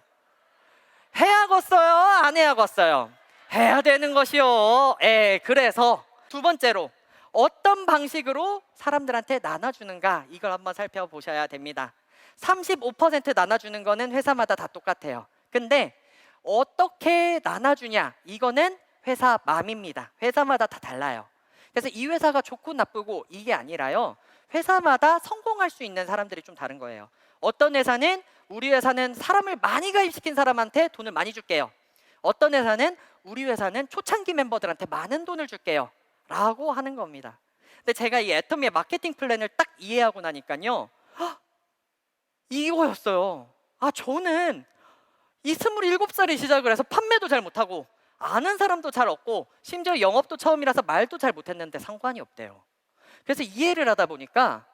해야겠어요? 안 해야겠어요? 해야 되는 것이요. 그래서 두 번째로 어떤 방식으로 사람들한테 나눠주는가, 이걸 한번 살펴보셔야 됩니다. 35% 나눠주는 거는 회사마다 다 똑같아요. 근데 어떻게 나눠주냐, 이거는 회사 맘입니다. 회사마다 다 달라요. 그래서 이 회사가 좋고 나쁘고 이게 아니라요, 회사마다 성공할 수 있는 사람들이 좀 다른 거예요. 어떤 회사는 우리 회사는 사람을 많이 가입시킨 사람한테 돈을 많이 줄게요. 어떤 회사는 우리 회사는 초창기 멤버들한테 많은 돈을 줄게요 라고 하는 겁니다. 근데 제가 이 애터미의 마케팅 플랜을 딱 이해하고 나니까요, 이거였어요. 저는 이 27살에 시작을 해서 판매도 잘 못하고 아는 사람도 잘 없고 심지어 영업도 처음이라서 말도 잘 못했는데 상관이 없대요. 그래서 이해를 하다 보니까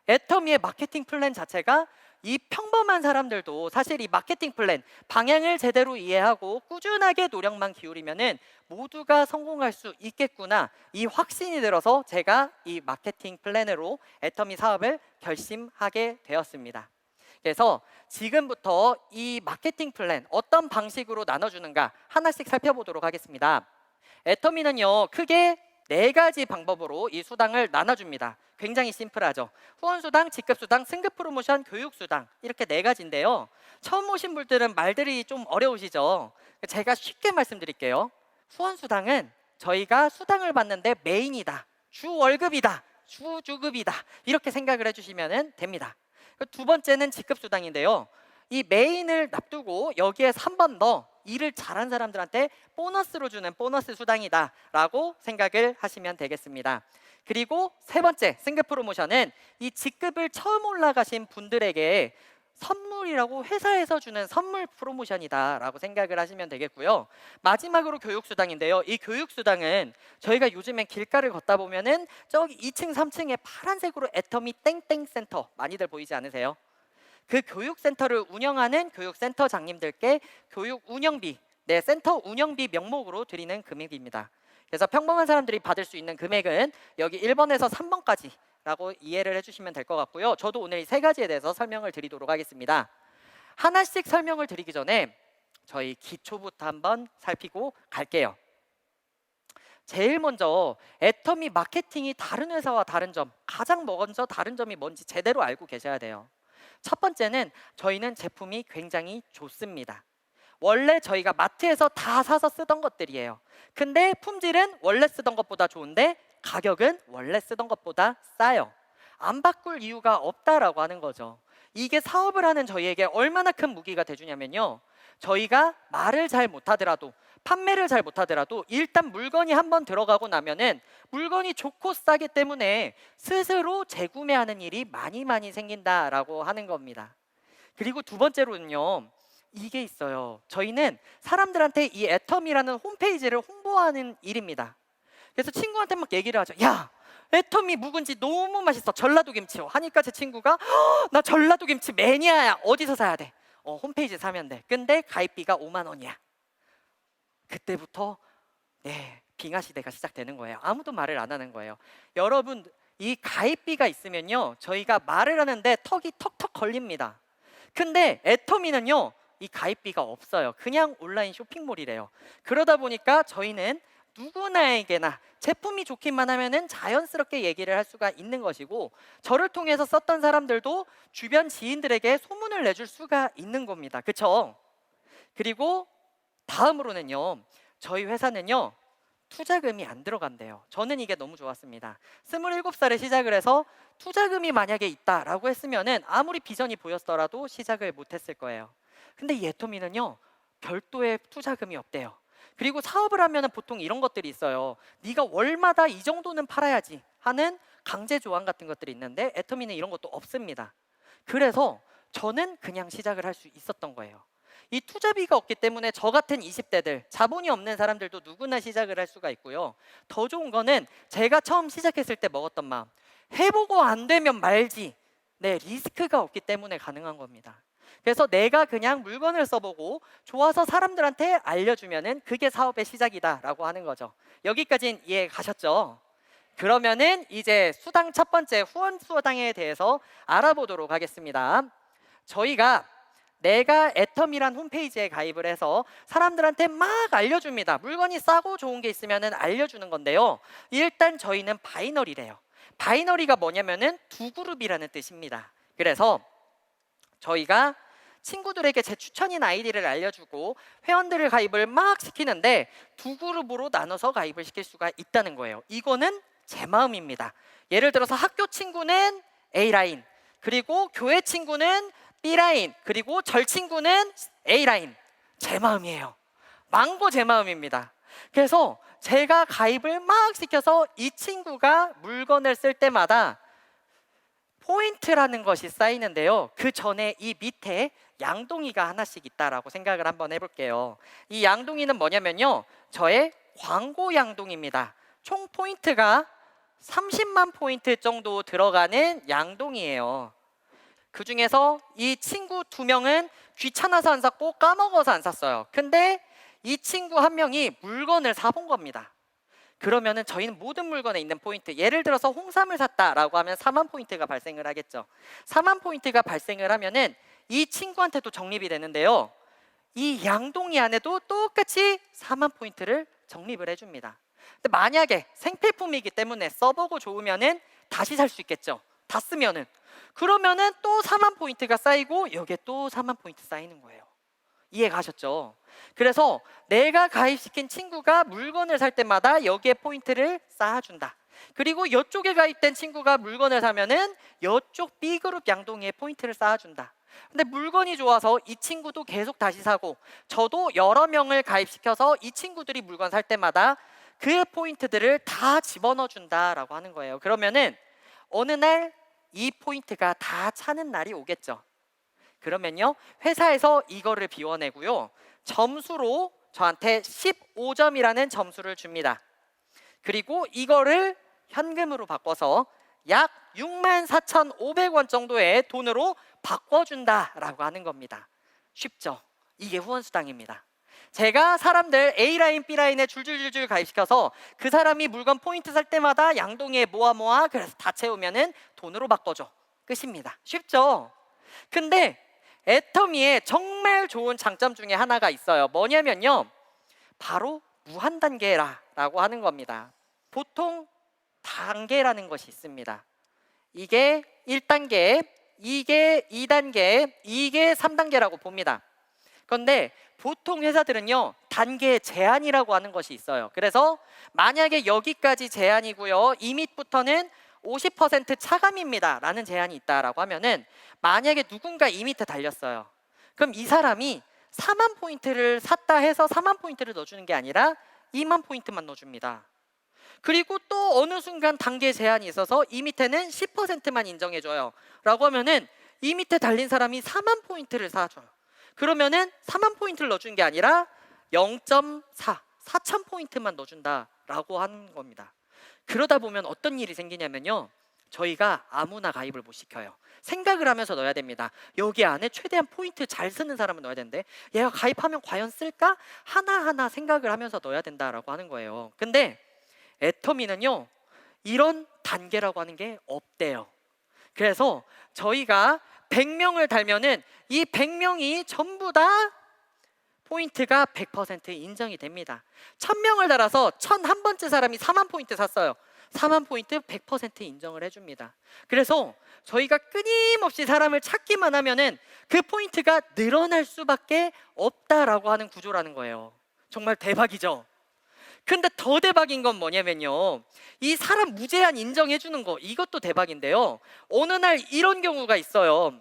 애터미의 마케팅 플랜 자체가 이 평범한 사람들도 사실 이 마케팅 플랜 방향을 제대로 이해하고 꾸준하게 노력만 기울이면은 모두가 성공할 수 있겠구나, 이 확신이 들어서 제가 이 마케팅 플랜으로 애터미 사업을 결심하게 되었습니다. 그래서 지금부터 이 마케팅 플랜 어떤 방식으로 나눠주는가 하나씩 살펴보도록 하겠습니다. 애터미는요, 크게 4가지 방법으로 이 수당을 나눠줍니다. 굉장히 심플하죠. 후원수당, 직급수당, 승급 프로모션, 교육수당 이렇게 4가지인데요. 처음 오신 분들은 말들이 좀 어려우시죠. 제가 쉽게 말씀드릴게요. 후원수당은 저희가 수당을 받는데 메인이다, 주 월급이다, 주 주급이다 이렇게 생각을 해주시면 됩니다. 두 번째는 직급수당인데요. 이 메인을 납두고 여기에서 한 번 더 일을 잘한 사람들한테 보너스로 주는 보너스 수당이다 라고 생각을 하시면 되겠습니다. 그리고 세 번째 승급 프로모션은 이 직급을 처음 올라가신 분들에게 선물이라고 회사에서 주는 선물 프로모션이다 라고 생각을 하시면 되겠고요. 마지막으로 교육수당인데요. 이 교육수당은 저희가 요즘에 길가를 걷다 보면은 저기 2층 3층에 파란색으로 애터미 땡땡 센터 많이들 보이지 않으세요? 그 교육센터를 운영하는 교육센터장님들께 교육 운영비, 센터 운영비 명목으로 드리는 금액입니다. 그래서 평범한 사람들이 받을 수 있는 금액은 여기 1번에서 3번까지라고 이해를 해주시면 될 것 같고요. 저도 오늘 이 3가지에 대해서 설명을 드리도록 하겠습니다. 하나씩 설명을 드리기 전에 저희 기초부터 한번 살피고 갈게요. 제일 먼저 애터미 마케팅이 다른 회사와 다른 점, 가장 먼저 다른 점이 뭔지 제대로 알고 계셔야 돼요. 첫 번째는 저희는 제품이 굉장히 좋습니다. 원래 저희가 마트에서 다 사서 쓰던 것들이에요. 근데 품질은 원래 쓰던 것보다 좋은데 가격은 원래 쓰던 것보다 싸요. 안 바꿀 이유가 없다라고 하는 거죠. 이게 사업을 하는 저희에게 얼마나 큰 무기가 돼주냐면요. 저희가 말을 잘 못하더라도, 판매를 잘 못하더라도 일단 물건이 한번 들어가고 나면은 물건이 좋고 싸기 때문에 스스로 재구매하는 일이 많이 생긴다라고 하는 겁니다. 그리고 두 번째로는요, 이게 있어요. 저희는 사람들한테 이 애터미라는 홈페이지를 홍보하는 일입니다. 그래서 친구한테 막 얘기를 하죠. 야, 애터미 묵은지 너무 맛있어. 전라도 김치 하니까 제 친구가 나 전라도 김치 매니아야. 어디서 사야 돼? 홈페이지 사면 돼. 근데 가입비가 5만 원이야. 그때부터 빙하 시대가 시작되는 거예요. 아무도 말을 안 하는 거예요. 여러분, 이 가입비가 있으면요, 저희가 말을 하는데 턱이 턱턱 걸립니다. 근데 애터미는요, 이 가입비가 없어요. 그냥 온라인 쇼핑몰이래요. 그러다 보니까 저희는 누구나에게나 제품이 좋기만 하면은 자연스럽게 얘기를 할 수가 있는 것이고, 저를 통해서 썼던 사람들도 주변 지인들에게 소문을 내줄 수가 있는 겁니다. 그렇죠? 그리고 다음으로는요, 저희 회사는요, 투자금이 안 들어간대요. 저는 이게 너무 좋았습니다. 27살에 시작을 해서 투자금이 만약에 있다라고 했으면은 아무리 비전이 보였더라도 시작을 못했을 거예요. 근데 이 애터미는요, 별도의 투자금이 없대요. 그리고 사업을 하면은 보통 이런 것들이 있어요. 네가 월마다 이 정도는 팔아야지 하는 강제 조항 같은 것들이 있는데 애터미는 이런 것도 없습니다. 그래서 저는 그냥 시작을 할 수 있었던 거예요. 이 투자비가 없기 때문에 저 같은 20대들, 자본이 없는 사람들도 누구나 시작을 할 수가 있고요. 더 좋은 거는 제가 처음 시작했을 때 먹었던 마음, 해보고 안 되면 말지. 리스크가 없기 때문에 가능한 겁니다. 그래서 내가 그냥 물건을 써보고 좋아서 사람들한테 알려주면은 그게 사업의 시작이다라고 하는 거죠. 여기까지는 이해 가셨죠? 그러면은 이제 수당 첫 번째 후원 수당에 대해서 알아보도록 하겠습니다. 저희가 내가 애터미란 홈페이지에 가입을 해서 사람들한테 막 알려줍니다. 물건이 싸고 좋은 게 있으면 알려주는 건데요. 일단 저희는 바이너리래요. 바이너리가 뭐냐면은 두 그룹이라는 뜻입니다. 그래서 저희가 친구들에게 제 추천인 아이디를 알려주고 회원들을 가입을 막 시키는데 두 그룹으로 나눠서 가입을 시킬 수가 있다는 거예요. 이거는 제 마음입니다. 예를 들어서 학교 친구는 A라인, 그리고 교회 친구는 B라인, 그리고 절 친구는 A라인. 제 마음이에요. 망고 제 마음입니다. 그래서 제가 가입을 막 시켜서 이 친구가 물건을 쓸 때마다 포인트라는 것이 쌓이는데요. 그 전에 이 밑에 양동이가 하나씩 있다라고 생각을 한번 해볼게요. 이 양동이는 뭐냐면요, 저의 광고 양동입니다. 총 포인트가 30만 포인트 정도 들어가는 양동이에요. 그 중에서 이 친구 2명은 귀찮아서 안 샀고 까먹어서 안 샀어요. 근데 이 친구 1명이 물건을 사본 겁니다. 그러면은 저희는 모든 물건에 있는 포인트, 예를 들어서 홍삼을 샀다라고 하면 4만 포인트가 발생을 하겠죠. 4만 포인트가 발생을 하면은 이 친구한테도 적립이 되는데요. 이 양동이 안에도 똑같이 4만 포인트를 적립을 해줍니다. 근데 만약에 생필품이기 때문에 써보고 좋으면은 다시 살 수 있겠죠. 다 쓰면은. 그러면은 또 4만 포인트가 쌓이고 여기에 또 4만 포인트 쌓이는 거예요. 이해 가셨죠? 그래서 내가 가입시킨 친구가 물건을 살 때마다 여기에 포인트를 쌓아준다. 그리고 이쪽에 가입된 친구가 물건을 사면은 이쪽 B그룹 양동이에 포인트를 쌓아준다. 근데 물건이 좋아서 이 친구도 계속 다시 사고 저도 여러 명을 가입시켜서 이 친구들이 물건 살 때마다 그 포인트들을 다 집어넣어 준다라고 하는 거예요. 그러면은 어느 날 이 포인트가 다 차는 날이 오겠죠. 그러면요, 회사에서 이거를 비워내고요, 점수로 저한테 15점이라는 점수를 줍니다. 그리고 이거를 현금으로 바꿔서 약 64,500원 정도의 돈으로 바꿔준다라고 하는 겁니다. 쉽죠? 이게 후원수당입니다. 제가 사람들 A라인, B라인에 줄줄줄줄 가입시켜서 그 사람이 물건 포인트 살 때마다 양동이에 모아 그래서 다 채우면은 돈으로 바꿔줘. 끝입니다. 쉽죠? 근데 애터미에 정말 좋은 장점 중에 하나가 있어요. 뭐냐면요, 바로 무한단계라고 하는 겁니다. 보통 단계라는 것이 있습니다. 이게 1단계, 이게 2단계, 이게 3단계라고 봅니다. 그런데 보통 회사들은요, 단계 제한이라고 하는 것이 있어요. 그래서 만약에 여기까지 제한이고요, 이 밑부터는 50% 차감입니다 라는 제한이 있다라고 하면은, 만약에 누군가 이 밑에 달렸어요. 그럼 이 사람이 4만 포인트를 샀다 해서 4만 포인트를 넣어주는 게 아니라 2만 포인트만 넣어줍니다. 그리고 또 어느 순간 단계 제한이 있어서 이 밑에는 10%만 인정해줘요 라고 하면은 이 밑에 달린 사람이 4만 포인트를 사줘요. 그러면은 4만 포인트를 넣어준 게 아니라 0.4, 4천 포인트만 넣어준다라고 하는 겁니다. 그러다 보면 어떤 일이 생기냐면요, 저희가 아무나 가입을 못 시켜요. 생각을 하면서 넣어야 됩니다. 여기 안에 최대한 포인트 잘 쓰는 사람은 넣어야 되는데 얘가 가입하면 과연 쓸까? 하나하나 생각을 하면서 넣어야 된다라고 하는 거예요. 근데 애터미는요, 이런 단계라고 하는 게 없대요. 그래서 저희가 100명을 달면은 이 100명이 전부 다 포인트가 100% 인정이 됩니다. 1000명을 달아서 1001번째 사람이 4만 포인트 샀어요. 4만 포인트 100% 인정을 해줍니다. 그래서 저희가 끊임없이 사람을 찾기만 하면은 그 포인트가 늘어날 수밖에 없다라고 하는 구조라는 거예요. 정말 대박이죠? 근데 더 대박인 건 뭐냐면요, 이 사람 무제한 인정해주는 거, 이것도 대박인데요, 어느 날 이런 경우가 있어요.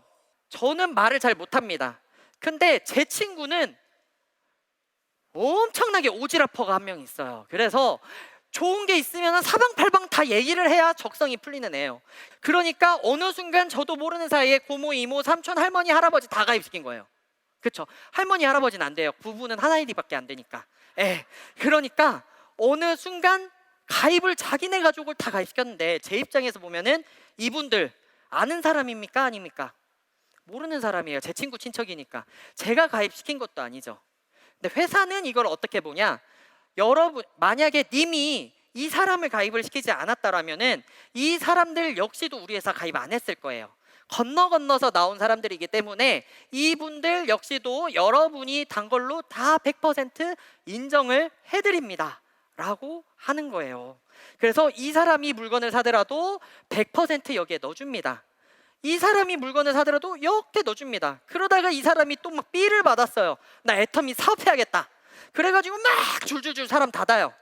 저는 말을 잘 못합니다. 근데 제 친구는 엄청나게 오지라퍼가 한 명 있어요. 그래서 좋은 게 있으면 사방팔방 다 얘기를 해야 적성이 풀리는 애예요. 그러니까 어느 순간 저도 모르는 사이에 고모, 이모, 삼촌, 할머니, 할아버지 다 가입시킨 거예요. 그렇죠? 할머니, 할아버지는 안 돼요. 부부는 하나일이밖에 안 되니까. 그러니까 어느 순간 가입을 자기네 가족을 다 가입시켰는데, 제 입장에서 보면은 이분들 아는 사람입니까? 아닙니까? 모르는 사람이에요. 제 친구 친척이니까. 제가 가입시킨 것도 아니죠. 근데 회사는 이걸 어떻게 보냐, 여러분 만약에 님이 이 사람을 가입을 시키지 않았다라면은 이 사람들 역시도 우리 회사 가입 안 했을 거예요. 건너서 나온 사람들이기 때문에 이분들 역시도 여러분이 단 걸로 다 100% 인정을 해드립니다 라고 하는 거예요. 그래서 이 사람이 물건을 사더라도 100% 여기에 넣어줍니다. 이 사람이 물건을 사더라도 이렇게 넣어줍니다. 그러다가 이 사람이 또 막 B를 받았어요. 나 애터미 사업해야겠다. 그래가지고 막 줄줄줄 사람 닫아요.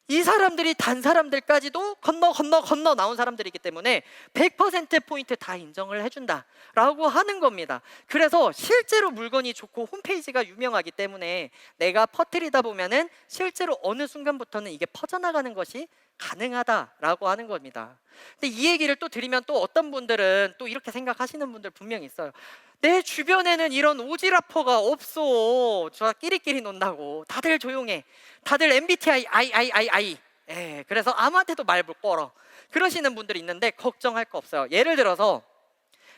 이 사람들이 단 사람들까지도 건너 나온 사람들이기 때문에 100% 포인트 다 인정을 해준다라고 하는 겁니다. 그래서 실제로 물건이 좋고 홈페이지가 유명하기 때문에 내가 퍼뜨리다 보면은 실제로 어느 순간부터는 이게 퍼져나가는 것이 가능하다라고 하는 겁니다. 근데 이 얘기를 또 드리면 또 어떤 분들은 또 이렇게 생각하시는 분들 분명히 있어요. 내 주변에는 이런 오지라퍼가 없어. 저 끼리끼리 논다고. 다들 조용해. 다들 MBTI I. 그래서 아무한테도 말 못 걸어. 그러시는 분들이 있는데 걱정할 거 없어요. 예를 들어서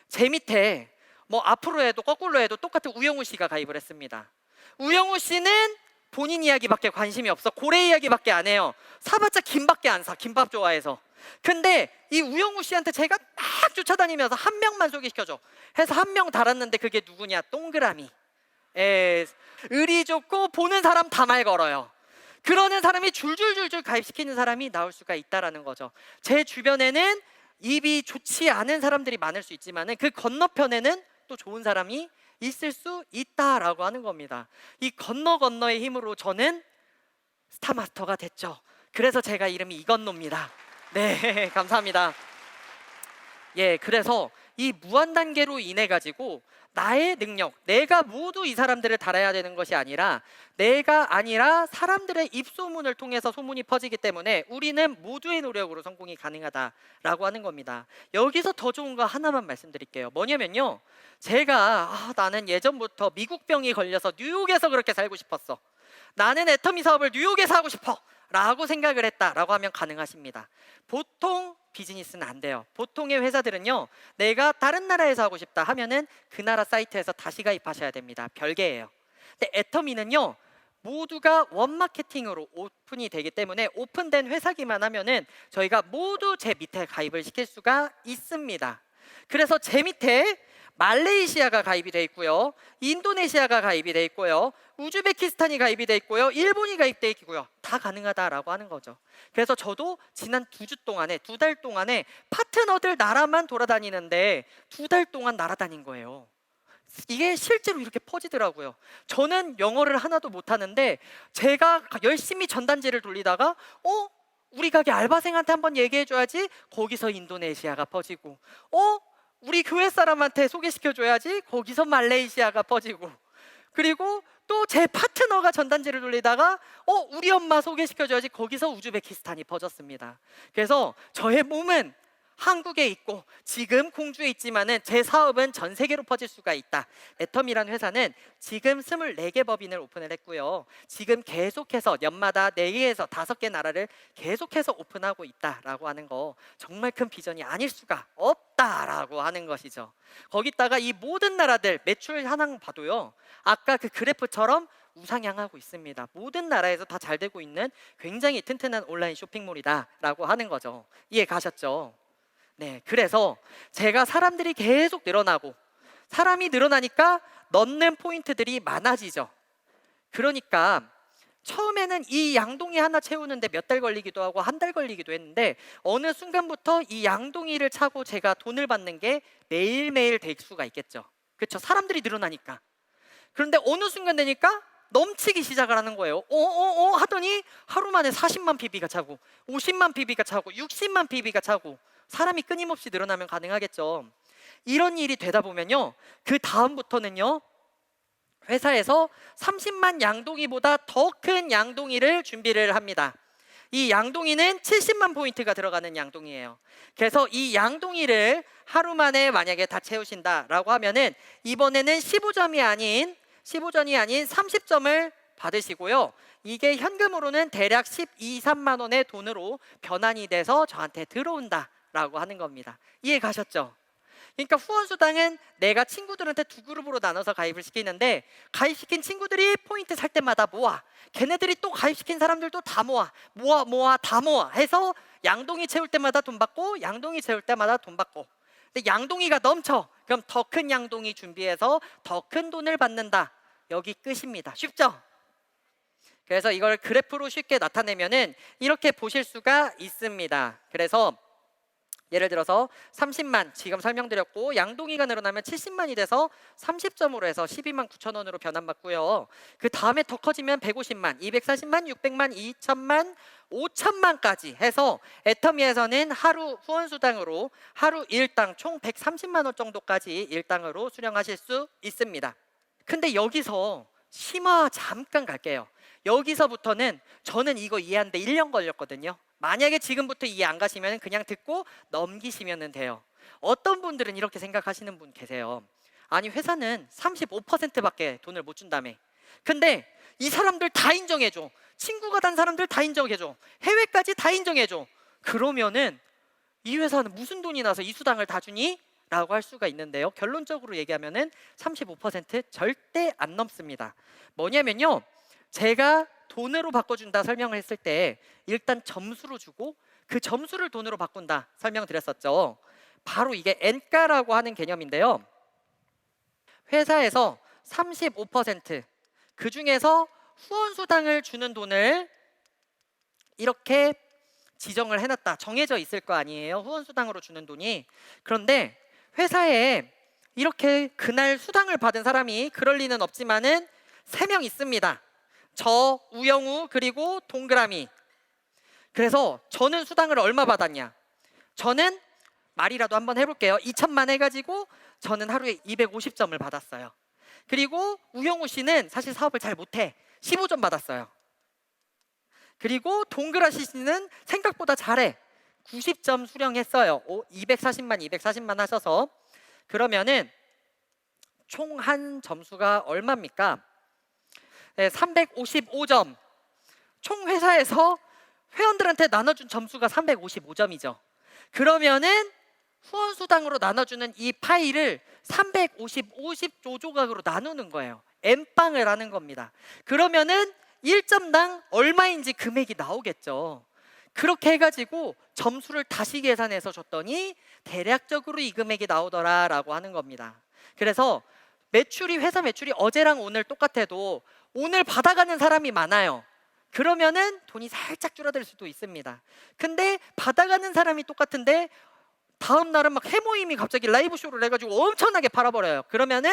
제 밑에 뭐 앞으로 해도 거꾸로 해도 똑같은 우영우 씨가 가입을 했습니다. 우영우 씨는 본인 이야기밖에 관심이 없어. 고래 이야기밖에 안 해요. 사봤자 김밖에 안 사. 김밥 좋아해서. 근데 이 우영우 씨한테 제가 막 쫓아다니면서 한 명만 소개시켜줘 해서 한 명 달았는데 그게 누구냐? 동그라미. 의리 좋고 보는 사람 다 말 걸어요. 그러는 사람이 줄줄줄줄 가입시키는 사람이 나올 수가 있다라는 거죠. 제 주변에는 입이 좋지 않은 사람들이 많을 수 있지만은 그 건너편에는 또 좋은 사람이 있을 수 있다라고 하는 겁니다. 이 건너의 힘으로 저는 스타마스터가 됐죠. 그래서 제가 이름이 이건노입니다. 네, 감사합니다. 예, 그래서 이 무한 단계로 인해 가지고 나의 능력, 내가 모두 이 사람들을 달아야 되는 것이 아니라 내가 아니라 사람들의 입소문을 통해서 소문이 퍼지기 때문에 우리는 모두의 노력으로 성공이 가능하다라고 하는 겁니다. 여기서 더 좋은 거 하나만 말씀드릴게요. 뭐냐면요, 제가 나는 예전부터 미국 병이 걸려서 뉴욕에서 그렇게 살고 싶었어. 나는 애터미 사업을 뉴욕에서 하고 싶어 라고 생각을 했다라고 하면 가능하십니다. 보통 비즈니스는 안 돼요. 보통의 회사들은요, 내가 다른 나라에서 하고 싶다 하면은 그 나라 사이트에서 다시 가입하셔야 됩니다. 별개예요. 근데 애터미는요, 모두가 원마케팅으로 오픈이 되기 때문에 오픈된 회사기만 하면은 저희가 모두 제 밑에 가입을 시킬 수가 있습니다. 그래서 제 밑에 말레이시아가 가입이 돼 있고요, 인도네시아가 가입이 돼 있고요, 우즈베키스탄이 가입이 돼 있고요, 일본이 가입돼 있고요. 다 가능하다라고 하는 거죠. 그래서 저도 지난 2달 동안에 파트너들 나라만 돌아다니는데 2달 동안 날아다닌 거예요. 이게 실제로 이렇게 퍼지더라고요. 저는 영어를 하나도 못하는데 제가 열심히 전단지를 돌리다가 우리 가게 알바생한테 한번 얘기해줘야지, 거기서 인도네시아가 퍼지고, 우리 교회 사람한테 소개시켜줘야지, 거기서 말레이시아가 퍼지고, 그리고 또 제 파트너가 전단지를 돌리다가 우리 엄마 소개시켜줘야지, 거기서 우즈베키스탄이 퍼졌습니다. 그래서 저의 몸은 한국에 있고 지금 공주에 있지만은 제 사업은 전 세계로 퍼질 수가 있다. 애텀이라는 회사는 지금 24개 법인을 오픈을 했고요, 지금 계속해서 연마다 4개에서 5개 나라를 계속해서 오픈하고 있다라고 하는 거, 정말 큰 비전이 아닐 수가 없다라고 하는 것이죠. 거기다가 이 모든 나라들 매출 현황 봐도요, 아까 그 그래프처럼 우상향하고 있습니다. 모든 나라에서 다 잘 되고 있는 굉장히 튼튼한 온라인 쇼핑몰이다라고 하는 거죠. 이해 가셨죠? 네, 그래서 제가 사람들이 계속 늘어나고, 사람이 늘어나니까 넣는 포인트들이 많아지죠. 그러니까 처음에는 이 양동이 하나 채우는데 몇 달 걸리기도 하고 한 달 걸리기도 했는데, 어느 순간부터 이 양동이를 차고 제가 돈을 받는 게 매일매일 될 수가 있겠죠. 그렇죠? 사람들이 늘어나니까. 그런데 어느 순간 되니까 넘치기 시작을 하는 거예요. 하더니 하루 만에 40만 PB가 차고 50만 PB가 차고 60만 PB가 차고, 사람이 끊임없이 늘어나면 가능하겠죠. 이런 일이 되다 보면요, 그 다음부터는요, 회사에서 30만 양동이보다 더 큰 양동이를 준비를 합니다. 이 양동이는 70만 포인트가 들어가는 양동이에요. 그래서 이 양동이를 하루 만에 만약에 다 채우신다라고 하면은 이번에는 15점이 아닌 30점을 받으시고요, 이게 현금으로는 대략 12, 3만 원의 돈으로 변환이 돼서 저한테 들어온다라고 하는 겁니다. 이해 가셨죠? 그러니까 후원수당은 내가 친구들한테 2그룹으로 나눠서 가입을 시키는데, 가입시킨 친구들이 포인트 살 때마다 모아, 걔네들이 또 가입시킨 사람들도 다 모아 다 모아 해서 양동이 채울 때마다 돈 받고, 양동이 채울 때마다 돈 받고. 근데 양동이가 넘쳐, 그럼 더 큰 양동이 준비해서 더 큰 돈을 받는다. 여기 끝입니다. 쉽죠? 그래서 이걸 그래프로 쉽게 나타내면은 이렇게 보실 수가 있습니다. 그래서 예를 들어서 30만 지금 설명드렸고, 양동이가 늘어나면 70만이 돼서 30점으로 해서 12만 9천 원으로 변환받고요. 그 다음에 더 커지면 150만, 240만, 600만, 2천만, 5천만까지 해서 애터미에서는 하루 후원수당으로 하루 일당 총 130만 원 정도까지 일당으로 수령하실 수 있습니다. 근데 여기서 심화 잠깐 갈게요. 여기서부터는 저는 이거 이해하는데 1년 걸렸거든요. 만약에 지금부터 이해 안 가시면 그냥 듣고 넘기시면 돼요. 어떤 분들은 이렇게 생각하시는 분 계세요. 아니, 회사는 35%밖에 돈을 못 준다며. 근데 이 사람들 다 인정해줘. 친구가 단 사람들 다 인정해줘. 해외까지 다 인정해줘. 그러면은 이 회사는 무슨 돈이 나서 이 수당을 다 주니? 라고 할 수가 있는데요, 결론적으로 얘기하면은 35% 절대 안 넘습니다. 뭐냐면요, 제가 돈으로 바꿔준다 설명을 했을 때 일단 점수로 주고 그 점수를 돈으로 바꾼다 설명드렸었죠. 바로 이게 N가라고 하는 개념인데요, 회사에서 35% 그중에서 후원수당을 주는 돈을 이렇게 지정을 해놨다. 정해져 있을 거 아니에요. 후원수당으로 주는 돈이. 그런데 회사에 이렇게 그날 수당을 받은 사람이 그럴 리는 없지만은 3명 있습니다. 저, 우영우, 그리고 동그라미. 그래서 저는 수당을 얼마 받았냐? 저는 말이라도 한번 해볼게요. 2천만 해가지고 저는 하루에 250점을 받았어요. 그리고 우영우 씨는 사실 사업을 잘 못해. 15점 받았어요. 그리고 동그라시 씨는 생각보다 잘해. 90점 수령했어요. 240만 하셔서. 그러면은 총 한 점수가 얼마입니까? 네, 355점. 총 회사에서 회원들한테 나눠준 점수가 355점이죠. 그러면은 후원수당으로 나눠주는 이 파이를 350 조각으로 나누는 거예요. N빵을 하는 겁니다. 그러면은 1점당 얼마인지 금액이 나오겠죠. 그렇게 해가지고 점수를 다시 계산해서 줬더니 대략적으로 이 금액이 나오더라라고 하는 겁니다. 그래서 회사 매출이 어제랑 오늘 똑같아도 오늘 받아가는 사람이 많아요. 그러면은 돈이 살짝 줄어들 수도 있습니다. 근데 받아가는 사람이 똑같은데 다음 날은 막 해모임이 갑자기 라이브 쇼를 해가지고 엄청나게 팔아버려요. 그러면은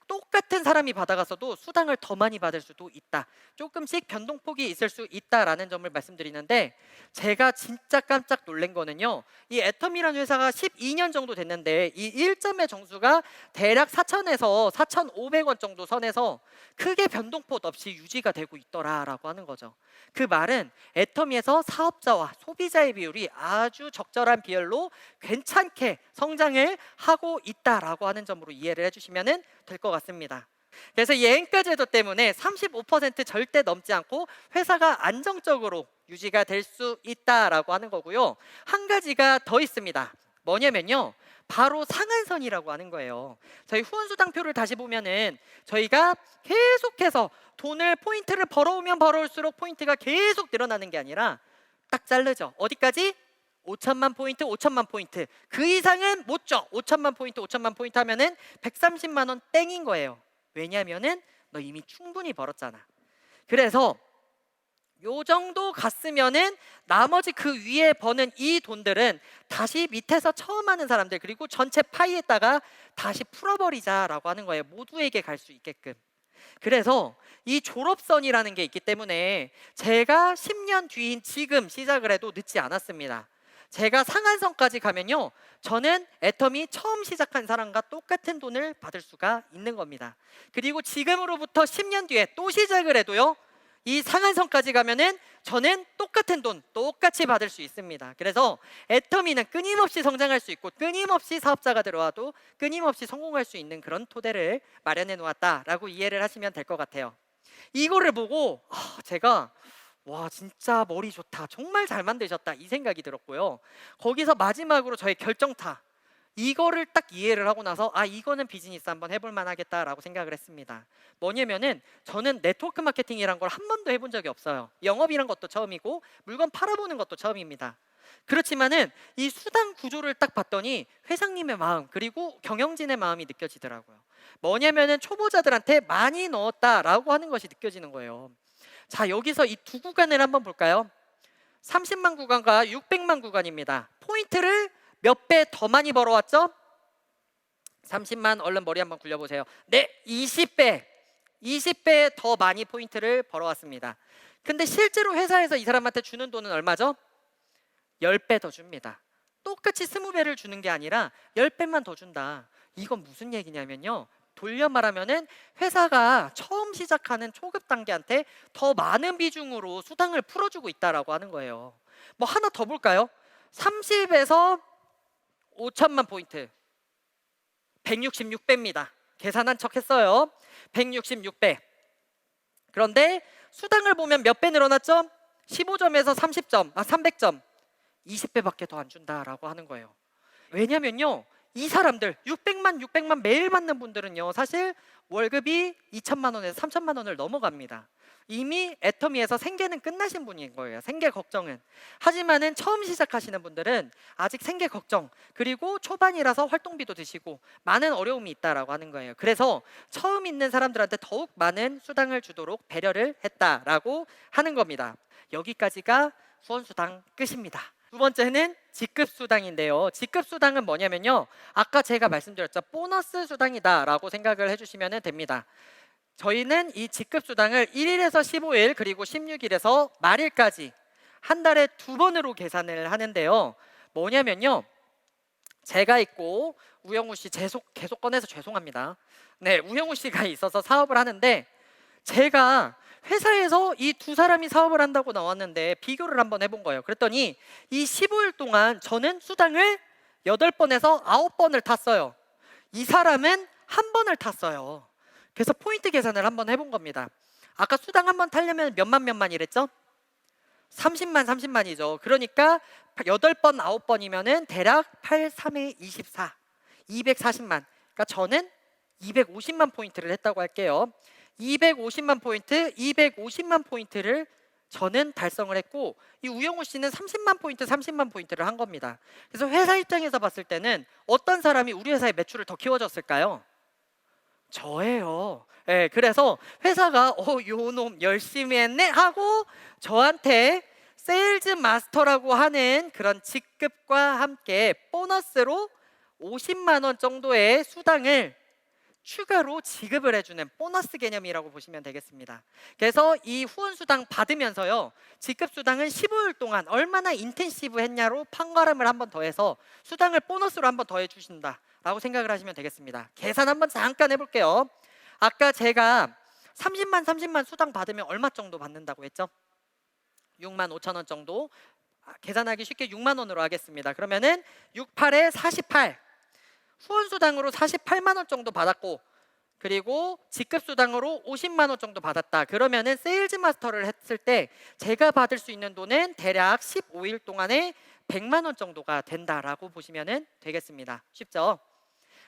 똑같은 사람이 받아가서도 수당을 더 많이 받을 수도 있다. 조금씩 변동폭이 있을 수 있다라는 점을 말씀드리는데, 제가 진짜 깜짝 놀란 거는요, 이 애텀이라는 회사가 12년 정도 됐는데 이 1점의 정수가 대략 4,000에서 4,500원 정도 선에서 크게 변동폭 없이 유지가 되고 있더라라고 하는 거죠. 그 말은 애터미에서 사업자와 소비자의 비율이 아주 적절한 비율로 괜찮게 성장을 하고 있다라고 하는 점으로 이해를 해주시면 될 것 같습니다. 그래서 이 N가 제도 때문에 35% 절대 넘지 않고 회사가 안정적으로 유지가 될 수 있다라고 하는 거고요. 한 가지가 더 있습니다. 뭐냐면요, 바로 상한선이라고 하는 거예요. 저희 후원수당표를 다시 보면은 저희가 계속해서 돈을 포인트를 벌어오면 벌어올수록 포인트가 계속 늘어나는 게 아니라 딱 자르죠. 어디까지? 5천만 포인트, 5천만 포인트. 그 이상은 못 줘. 5천만 포인트 하면은 130만 원 땡인 거예요. 왜냐면은 너 이미 충분히 벌었잖아. 그래서 요 정도 갔으면은 나머지 그 위에 버는 이 돈들은 다시 밑에서 처음 하는 사람들, 그리고 전체 파이에다가 다시 풀어버리자라고 하는 거예요. 모두에게 갈 수 있게끔. 그래서 이 졸업선이라는 게 있기 때문에 제가 10년 뒤인 지금 시작을 해도 늦지 않았습니다. 제가 상한선까지 가면요, 저는 애텀이 처음 시작한 사람과 똑같은 돈을 받을 수가 있는 겁니다. 그리고 지금으로부터 10년 뒤에 또 시작을 해도요, 이 상한선까지 가면은 저는 똑같은 돈 똑같이 받을 수 있습니다. 그래서 애터미는 끊임없이 성장할 수 있고 끊임없이 사업자가 들어와도 끊임없이 성공할 수 있는 그런 토대를 마련해 놓았다라고 이해를 하시면 될 것 같아요. 이거를 보고 제가 와, 진짜 머리 좋다, 정말 잘 만드셨다, 이 생각이 들었고요. 거기서 마지막으로 저의 결정타, 이거를 딱 이해를 하고 나서 이거는 비즈니스 한번 해볼 만하겠다라고 생각을 했습니다. 뭐냐면은 저는 네트워크 마케팅이란 걸 한 번도 해본 적이 없어요. 영업이란 것도 처음이고 물건 팔아보는 것도 처음입니다. 그렇지만은 이 수당 구조를 딱 봤더니 회장님의 마음, 그리고 경영진의 마음이 느껴지더라고요. 뭐냐면은 초보자들한테 많이 넣었다라고 하는 것이 느껴지는 거예요. 자, 여기서 이 두 구간을 한번 볼까요? 30만 구간과 600만 구간입니다. 포인트를 몇 배 더 많이 벌어왔죠? 30만, 얼른 머리 한번 굴려보세요. 네, 20배 더 많이 포인트를 벌어왔습니다. 근데 실제로 회사에서 이 사람한테 주는 돈은 얼마죠? 10배 더 줍니다. 똑같이 20배를 주는 게 아니라 10배만 더 준다. 이건 무슨 얘기냐면요, 돌려 말하면은 회사가 처음 시작하는 초급 단계한테 더 많은 비중으로 수당을 풀어주고 있다라고 하는 거예요. 뭐 하나 더 볼까요? 30에서 5천만 포인트, 166배입니다. 계산한 척 했어요. 166배. 그런데 수당을 보면 몇 배 늘어났죠? 15점에서 30점, 300점. 20배밖에 더 안 준다라고 하는 거예요. 왜냐면요, 이 사람들 600만 매일 받는 분들은요, 사실 월급이 2천만 원에서 3천만 원을 넘어갑니다. 이미 애터미에서 생계는 끝나신 분인 거예요. 생계 걱정은. 하지만은 처음 시작하시는 분들은 아직 생계 걱정, 그리고 초반이라서 활동비도 드시고 많은 어려움이 있다라고 하는 거예요. 그래서 처음 있는 사람들한테 더욱 많은 수당을 주도록 배려를 했다라고 하는 겁니다. 여기까지가 후원수당 끝입니다. 두 번째는 직급수당인데요. 직급수당은 뭐냐면요. 아까 제가 말씀드렸죠. 보너스 수당이다라고 생각을 해주시면 됩니다. 저희는 이 직급수당을 1일에서 15일 그리고 16일에서 말일까지 한 달에 2번으로 계산을 하는데요. 뭐냐면요. 제가 있고 우영우 씨 계속 꺼내서 죄송합니다. 네, 우영우 씨가 있어서 사업을 하는데 제가 회사에서 이 두 사람이 사업을 한다고 나왔는데 비교를 한번 해본 거예요. 그랬더니 이 15일 동안 저는 수당을 8번에서 9번을 탔어요. 이 사람은 1번을 탔어요. 그래서 포인트 계산을 한번 해본 겁니다. 아까 수당 한 번 타려면 몇만 이랬죠? 30만이죠. 그러니까 8번, 9번이면은 대략 8, 3에 24, 240만. 그러니까 저는 250만 포인트를 했다고 할게요. 250만 포인트를 저는 달성을 했고 이 우영우 씨는 30만 포인트를 한 겁니다. 그래서 회사 입장에서 봤을 때는 어떤 사람이 우리 회사의 매출을 더 키워줬을까요? 저예요. 네, 그래서 회사가 요놈 열심히 했네 하고 저한테 세일즈 마스터라고 하는 그런 직급과 함께 보너스로 50만 원 정도의 수당을 추가로 지급을 해주는 보너스 개념이라고 보시면 되겠습니다. 그래서 이 후원수당 받으면서요, 직급수당은 15일 동안 얼마나 인텐시브 했냐로 판가름을 한번 더해서 수당을 보너스로 한번 더해 주신다 라고 생각을 하시면 되겠습니다. 계산 한번 잠깐 해볼게요. 아까 제가 30만 수당 받으면 얼마 정도 받는다고 했죠? 6만 5천 원 정도. 계산하기 쉽게 6만 원으로 하겠습니다. 그러면은 68에 48, 후원수당으로 48만 원 정도 받았고, 그리고 직급수당으로 50만 원 정도 받았다. 그러면은 세일즈 마스터를 했을 때 제가 받을 수 있는 돈은 대략 15일 동안에 100만 원 정도가 된다라고 보시면 되겠습니다. 쉽죠?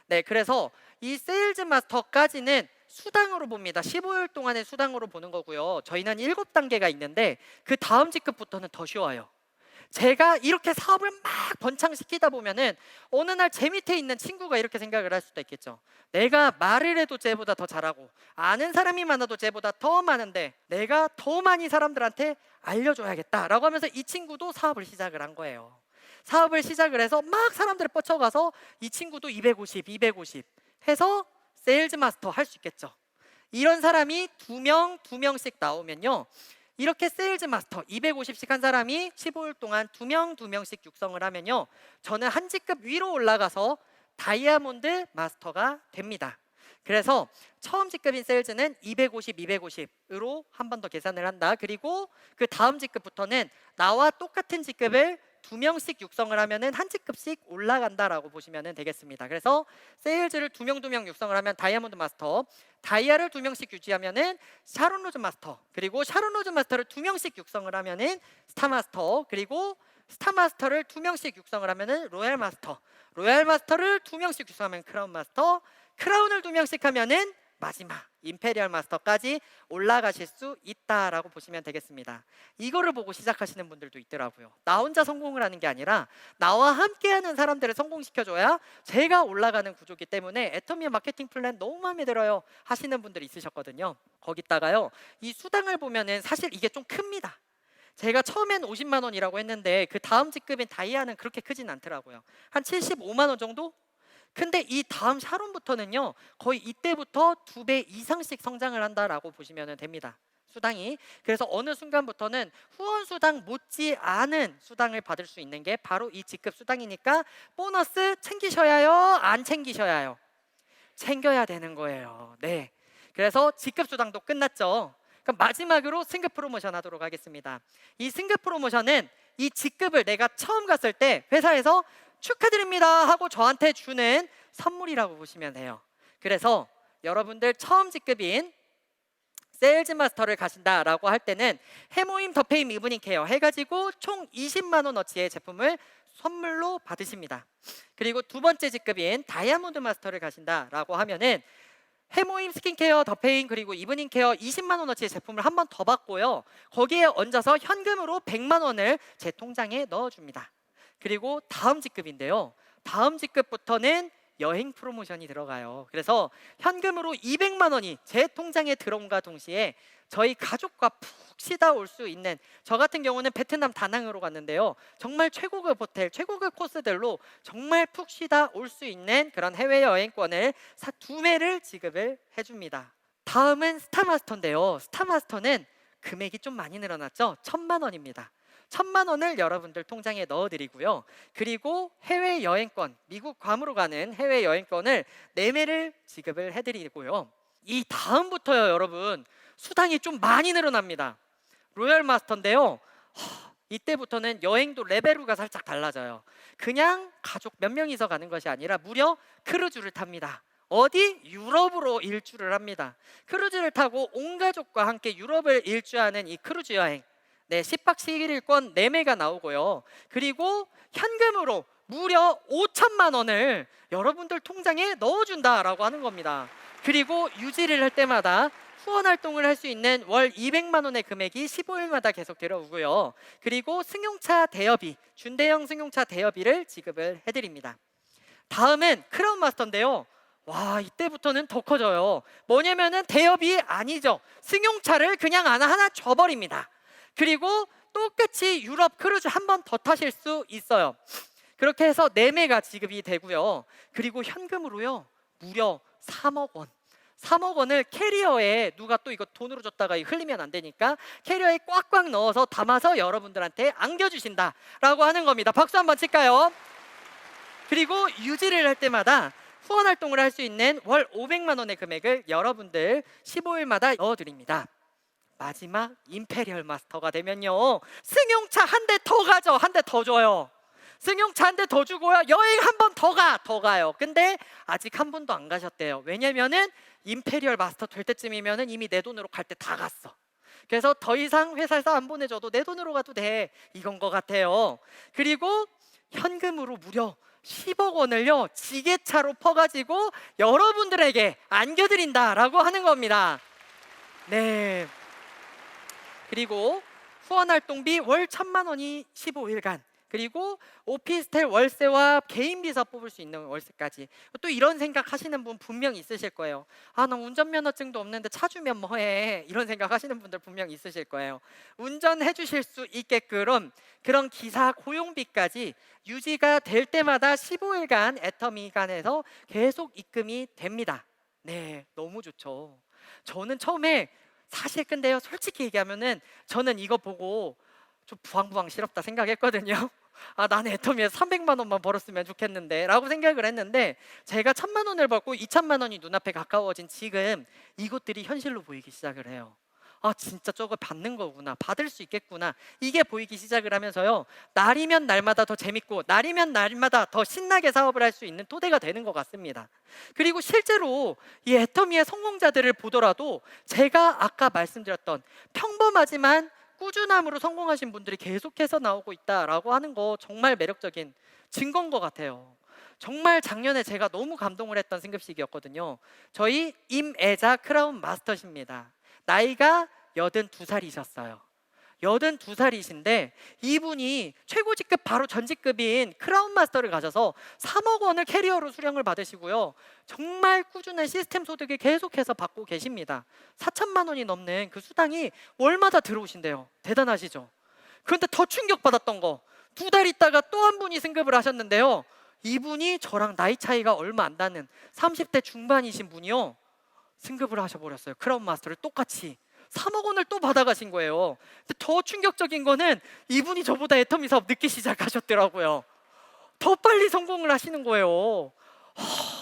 네, 그래서 이 세일즈 마스터까지는 수당으로 봅니다. 15일 동안의 수당으로 보는 거고요. 저희는 7단계가 있는데 그 다음 직급부터는 더 쉬워요. 제가 이렇게 사업을 막 번창시키다 보면은 어느 날 제 밑에 있는 친구가 이렇게 생각을 할 수도 있겠죠. 내가 말을 해도 쟤보다 더 잘하고 아는 사람이 많아도 쟤보다 더 많은데 내가 더 많이 사람들한테 알려줘야겠다라고 하면서 이 친구도 사업을 시작을 한 거예요. 사업을 시작을 해서 막 사람들을 뻗쳐가서 이 친구도 250 해서 세일즈 마스터 할 수 있겠죠. 이런 사람이 두 명씩 나오면요, 이렇게 세일즈 마스터 250씩 한 사람이 15일 동안 두 명씩 육성을 하면요, 저는 한 직급 위로 올라가서 다이아몬드 마스터가 됩니다. 그래서 처음 직급인 세일즈는 250으로 한 번 더 계산을 한다. 그리고 그 다음 직급부터는 나와 똑같은 직급을 2명씩 육성을 하면은 한 직급씩 올라간다라고 보시면 되겠습니다. 그래서 세일즈를 2명 육성을 하면 다이아몬드 마스터, 다이아를 2명씩 유지하면은 샤론 로즈 마스터, 그리고 샤론 로즈 마스터를 2명씩 육성을 하면은 스타 마스터, 그리고 스타 마스터를 2명씩 육성을 하면은 로얄 마스터, 로얄 마스터를 2명씩 육성하면 크라운 마스터, 크라운을 2명씩 하면은 마지막 임페리얼 마스터까지 올라가실 수 있다라고 보시면 되겠습니다. 이거를 보고 시작하시는 분들도 있더라고요. 나 혼자 성공을 하는 게 아니라 나와 함께하는 사람들을 성공시켜줘야 제가 올라가는 구조기 때문에 애터미의 마케팅 플랜 너무 마음에 들어요 하시는 분들이 있으셨거든요. 거기다가요, 이 수당을 보면은 사실 이게 좀 큽니다. 제가 처음엔 50만 원이라고 했는데 그 다음 직급인 다이아는 그렇게 크진 않더라고요. 한 75만 원 정도? 근데 이 다음 샤론부터는요, 거의 이때부터 2배 이상씩 성장을 한다라고 보시면 됩니다. 수당이. 그래서 어느 순간부터는 후원 수당 못지 않은 수당을 받을 수 있는 게 바로 이 직급 수당이니까 보너스 챙기셔야 해요? 안 챙기셔야 해요? 챙겨야 되는 거예요. 네. 그래서 직급 수당도 끝났죠. 그럼 마지막으로 승급 프로모션 하도록 하겠습니다. 이 승급 프로모션은 이 직급을 내가 처음 갔을 때 회사에서 축하드립니다 하고 저한테 주는 선물이라고 보시면 돼요. 그래서 여러분들 처음 직급인 세일즈 마스터를 가신다라고 할 때는 해모임, 더페임, 이브닝 케어 해가지고 총 20만 원어치의 제품을 선물로 받으십니다. 그리고 두 번째 직급인 다이아몬드 마스터를 가신다라고 하면은 해모임, 스킨케어, 더페인, 그리고 이브닝 케어 20만 원어치의 제품을 한 번 더 받고요, 거기에 얹어서 현금으로 100만 원을 제 통장에 넣어줍니다. 그리고 다음 직급인데요, 다음 직급부터는 여행 프로모션이 들어가요. 그래서 현금으로 200만 원이 제 통장에 들어온과 동시에 저희 가족과 푹 쉬다 올 수 있는, 저 같은 경우는 베트남 다낭으로 갔는데요. 정말 최고급 호텔, 최고급 코스들로 정말 푹 쉬다 올 수 있는 그런 해외여행권을 2매를 지급을 해줍니다. 다음은 스타마스터인데요. 스타마스터는 금액이 좀 많이 늘어났죠. 1,000만 원입니다. 1,000만 원을 여러분들 통장에 넣어드리고요. 그리고 해외여행권, 미국 괌으로 가는 해외여행권을 4매를 지급을 해드리고요. 이 다음부터요, 여러분, 수당이 좀 많이 늘어납니다. 로열 마스터인데요. 이때부터는 여행도 레벨로가 살짝 달라져요. 그냥 가족 몇 명이서 가는 것이 아니라 무려 크루즈를 탑니다. 어디? 유럽으로 일주를 합니다. 크루즈를 타고 온 가족과 함께 유럽을 일주하는 이 크루즈 여행, 10박 11일권 4매가 나오고요. 그리고 현금으로 무려 5천만 원을 여러분들 통장에 넣어준다라고 하는 겁니다. 그리고 유지를 할 때마다 후원 활동을 할 수 있는 월 200만 원의 금액이 15일마다 계속 들어오고요. 그리고 승용차 대여비, 준대형 승용차 대여비를 지급을 해드립니다. 다음은 크라운 마스터인데요. 와, 이때부터는 더 커져요. 뭐냐면은 대여비 아니죠. 승용차를 그냥 하나 줘버립니다. 그리고 똑같이 유럽 크루즈 한 번 더 타실 수 있어요. 그렇게 해서 4매가 지급이 되고요. 그리고 현금으로요, 무려 3억 원. 3억 원을 캐리어에, 누가 또 이거 돈으로 줬다가 흘리면 안 되니까 캐리어에 꽉꽉 넣어서 담아서 여러분들한테 안겨주신다라고 하는 겁니다. 박수 한번 칠까요? 그리고 유지를 할 때마다 후원 활동을 할 수 있는 월 500만 원의 금액을 여러분들 15일마다 넣어드립니다. 마지막 임페리얼 마스터가 되면요, 승용차 한 대 더 가죠. 한 대 더 줘요. 승용차 한 대 더 주고요, 여행 한 번 더 가요. 근데 아직 한 번도 안 가셨대요. 왜냐면은 임페리얼 마스터 될 때쯤이면은 이미 내 돈으로 갈 때 다 갔어. 그래서 더 이상 회사에서 안 보내줘도 내 돈으로 가도 돼, 이건 것 같아요. 그리고 현금으로 무려 10억 원을요 지게차로 퍼가지고 여러분들에게 안겨드린다라고 하는 겁니다. 네. 그리고 후원 활동비 월 1,000만 원이 15일간, 그리고 오피스텔 월세와 개인 비서 뽑을 수 있는 월세까지. 또 이런 생각 하시는 분 분명 있으실 거예요. 나 운전면허증도 없는데 차 주면 뭐해, 이런 생각 하시는 분들 분명 있으실 거예요. 운전해 주실 수 있게끔 그런 기사 고용비까지 유지가 될 때마다 15일간 애터미간에서 계속 입금이 됩니다. 네, 너무 좋죠. 저는 처음에 사실 근데요, 솔직히 얘기하면은 저는 이거 보고 좀 부황부황스럽다 생각했거든요. 나는 애터미에서 300만 원만 벌었으면 좋겠는데 라고 생각을 했는데, 제가 1,000만 원을 벌고 2천만 원이 눈앞에 가까워진 지금 이것들이 현실로 보이기 시작을 해요. 진짜 저거 받는 거구나, 받을 수 있겠구나, 이게 보이기 시작을 하면서요, 날이면 날마다 더 재밌고 날이면 날마다 더 신나게 사업을 할 수 있는 토대가 되는 것 같습니다. 그리고 실제로 이 애터미의 성공자들을 보더라도 제가 아까 말씀드렸던 평범하지만 꾸준함으로 성공하신 분들이 계속해서 나오고 있다라고 하는 거 정말 매력적인 증거인 것 같아요. 정말 작년에 제가 너무 감동을 했던 승급식이었거든요. 저희 임애자 크라운 마스터십니다. 나이가 82살이셨어요. 82살이신데 이분이 최고 직급 바로 전직급인 크라운 마스터를 가셔서 3억 원을 캐리어로 수령을 받으시고요, 정말 꾸준한 시스템 소득을 계속해서 받고 계십니다. 4천만 원이 넘는 그 수당이 월마다 들어오신대요. 대단하시죠? 그런데 더 충격받았던 거, 2달 있다가 또 한 분이 승급을 하셨는데요, 이분이 저랑 나이 차이가 얼마 안 나는 30대 중반이신 분이요, 승급을 하셔버렸어요. 크라운 마스터를 똑같이 3억 원을 또 받아가신 거예요. 근데 더 충격적인 거는 이분이 저보다 애터미 사업 늦게 시작하셨더라고요. 더 빨리 성공을 하시는 거예요.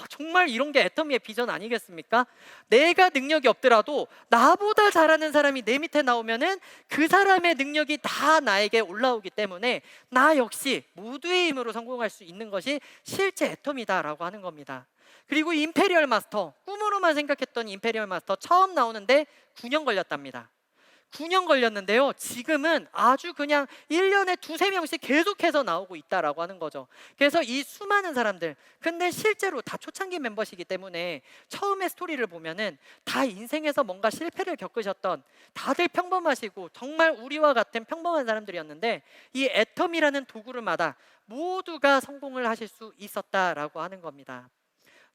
정말 이런 게 애터미의 비전 아니겠습니까? 내가 능력이 없더라도 나보다 잘하는 사람이 내 밑에 나오면은 그 사람의 능력이 다 나에게 올라오기 때문에 나 역시 모두의 힘으로 성공할 수 있는 것이 실제 애터미다라고 하는 겁니다. 그리고 임페리얼 마스터, 꿈으로만 생각했던 임페리얼 마스터 처음 나오는데 9년 걸렸답니다. 9년 걸렸는데요, 지금은 아주 그냥 1년에 2-3명씩 계속해서 나오고 있다라고 하는 거죠. 그래서 이 수많은 사람들, 근데 실제로 다 초창기 멤버시기 때문에 처음에 스토리를 보면은 다 인생에서 뭔가 실패를 겪으셨던, 다들 평범하시고 정말 우리와 같은 평범한 사람들이었는데 이 애터미라는 도구를 받아 모두가 성공을 하실 수 있었다라고 하는 겁니다.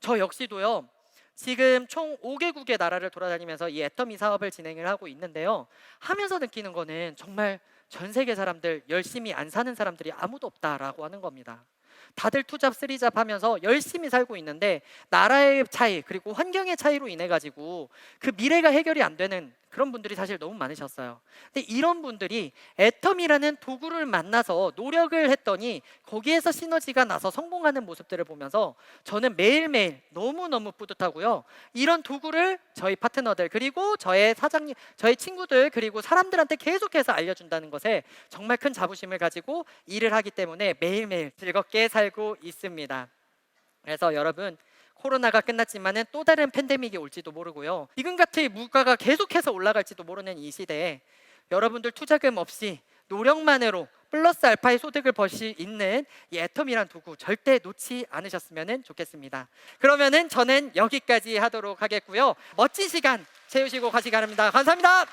저 역시도요. 지금 총 5개국의 나라를 돌아다니면서 이 애터미 사업을 진행을 하고 있는데요. 하면서 느끼는 거는 정말 전 세계 사람들 열심히 안 사는 사람들이 아무도 없다라고 하는 겁니다. 다들 투잡, 쓰리잡 하면서 열심히 살고 있는데 나라의 차이 그리고 환경의 차이로 인해 가지고 그 미래가 해결이 안 되는 그런 분들이 사실 너무 많으셨어요. 근데 이런 분들이 애텀이라는 도구를 만나서 노력을 했더니 거기에서 시너지가 나서 성공하는 모습들을 보면서 저는 매일매일 너무너무 뿌듯하고요. 이런 도구를 저희 파트너들 그리고 저의 사장님, 저희 친구들 그리고 사람들한테 계속해서 알려준다는 것에 정말 큰 자부심을 가지고 일을 하기 때문에 매일매일 즐겁게 살고 있습니다. 그래서 여러분, 코로나가 끝났지만은 또 다른 팬데믹이 올지도 모르고요. 지금 같은 물가가 계속해서 올라갈지도 모르는 이 시대에 여러분들 투자금 없이 노력만으로 플러스 알파의 소득을 벌 수 있는 이 애텀이란 도구 절대 놓지 않으셨으면 좋겠습니다. 그러면은 저는 여기까지 하도록 하겠고요. 멋진 시간 채우시고 가시기 바랍니다. 감사합니다.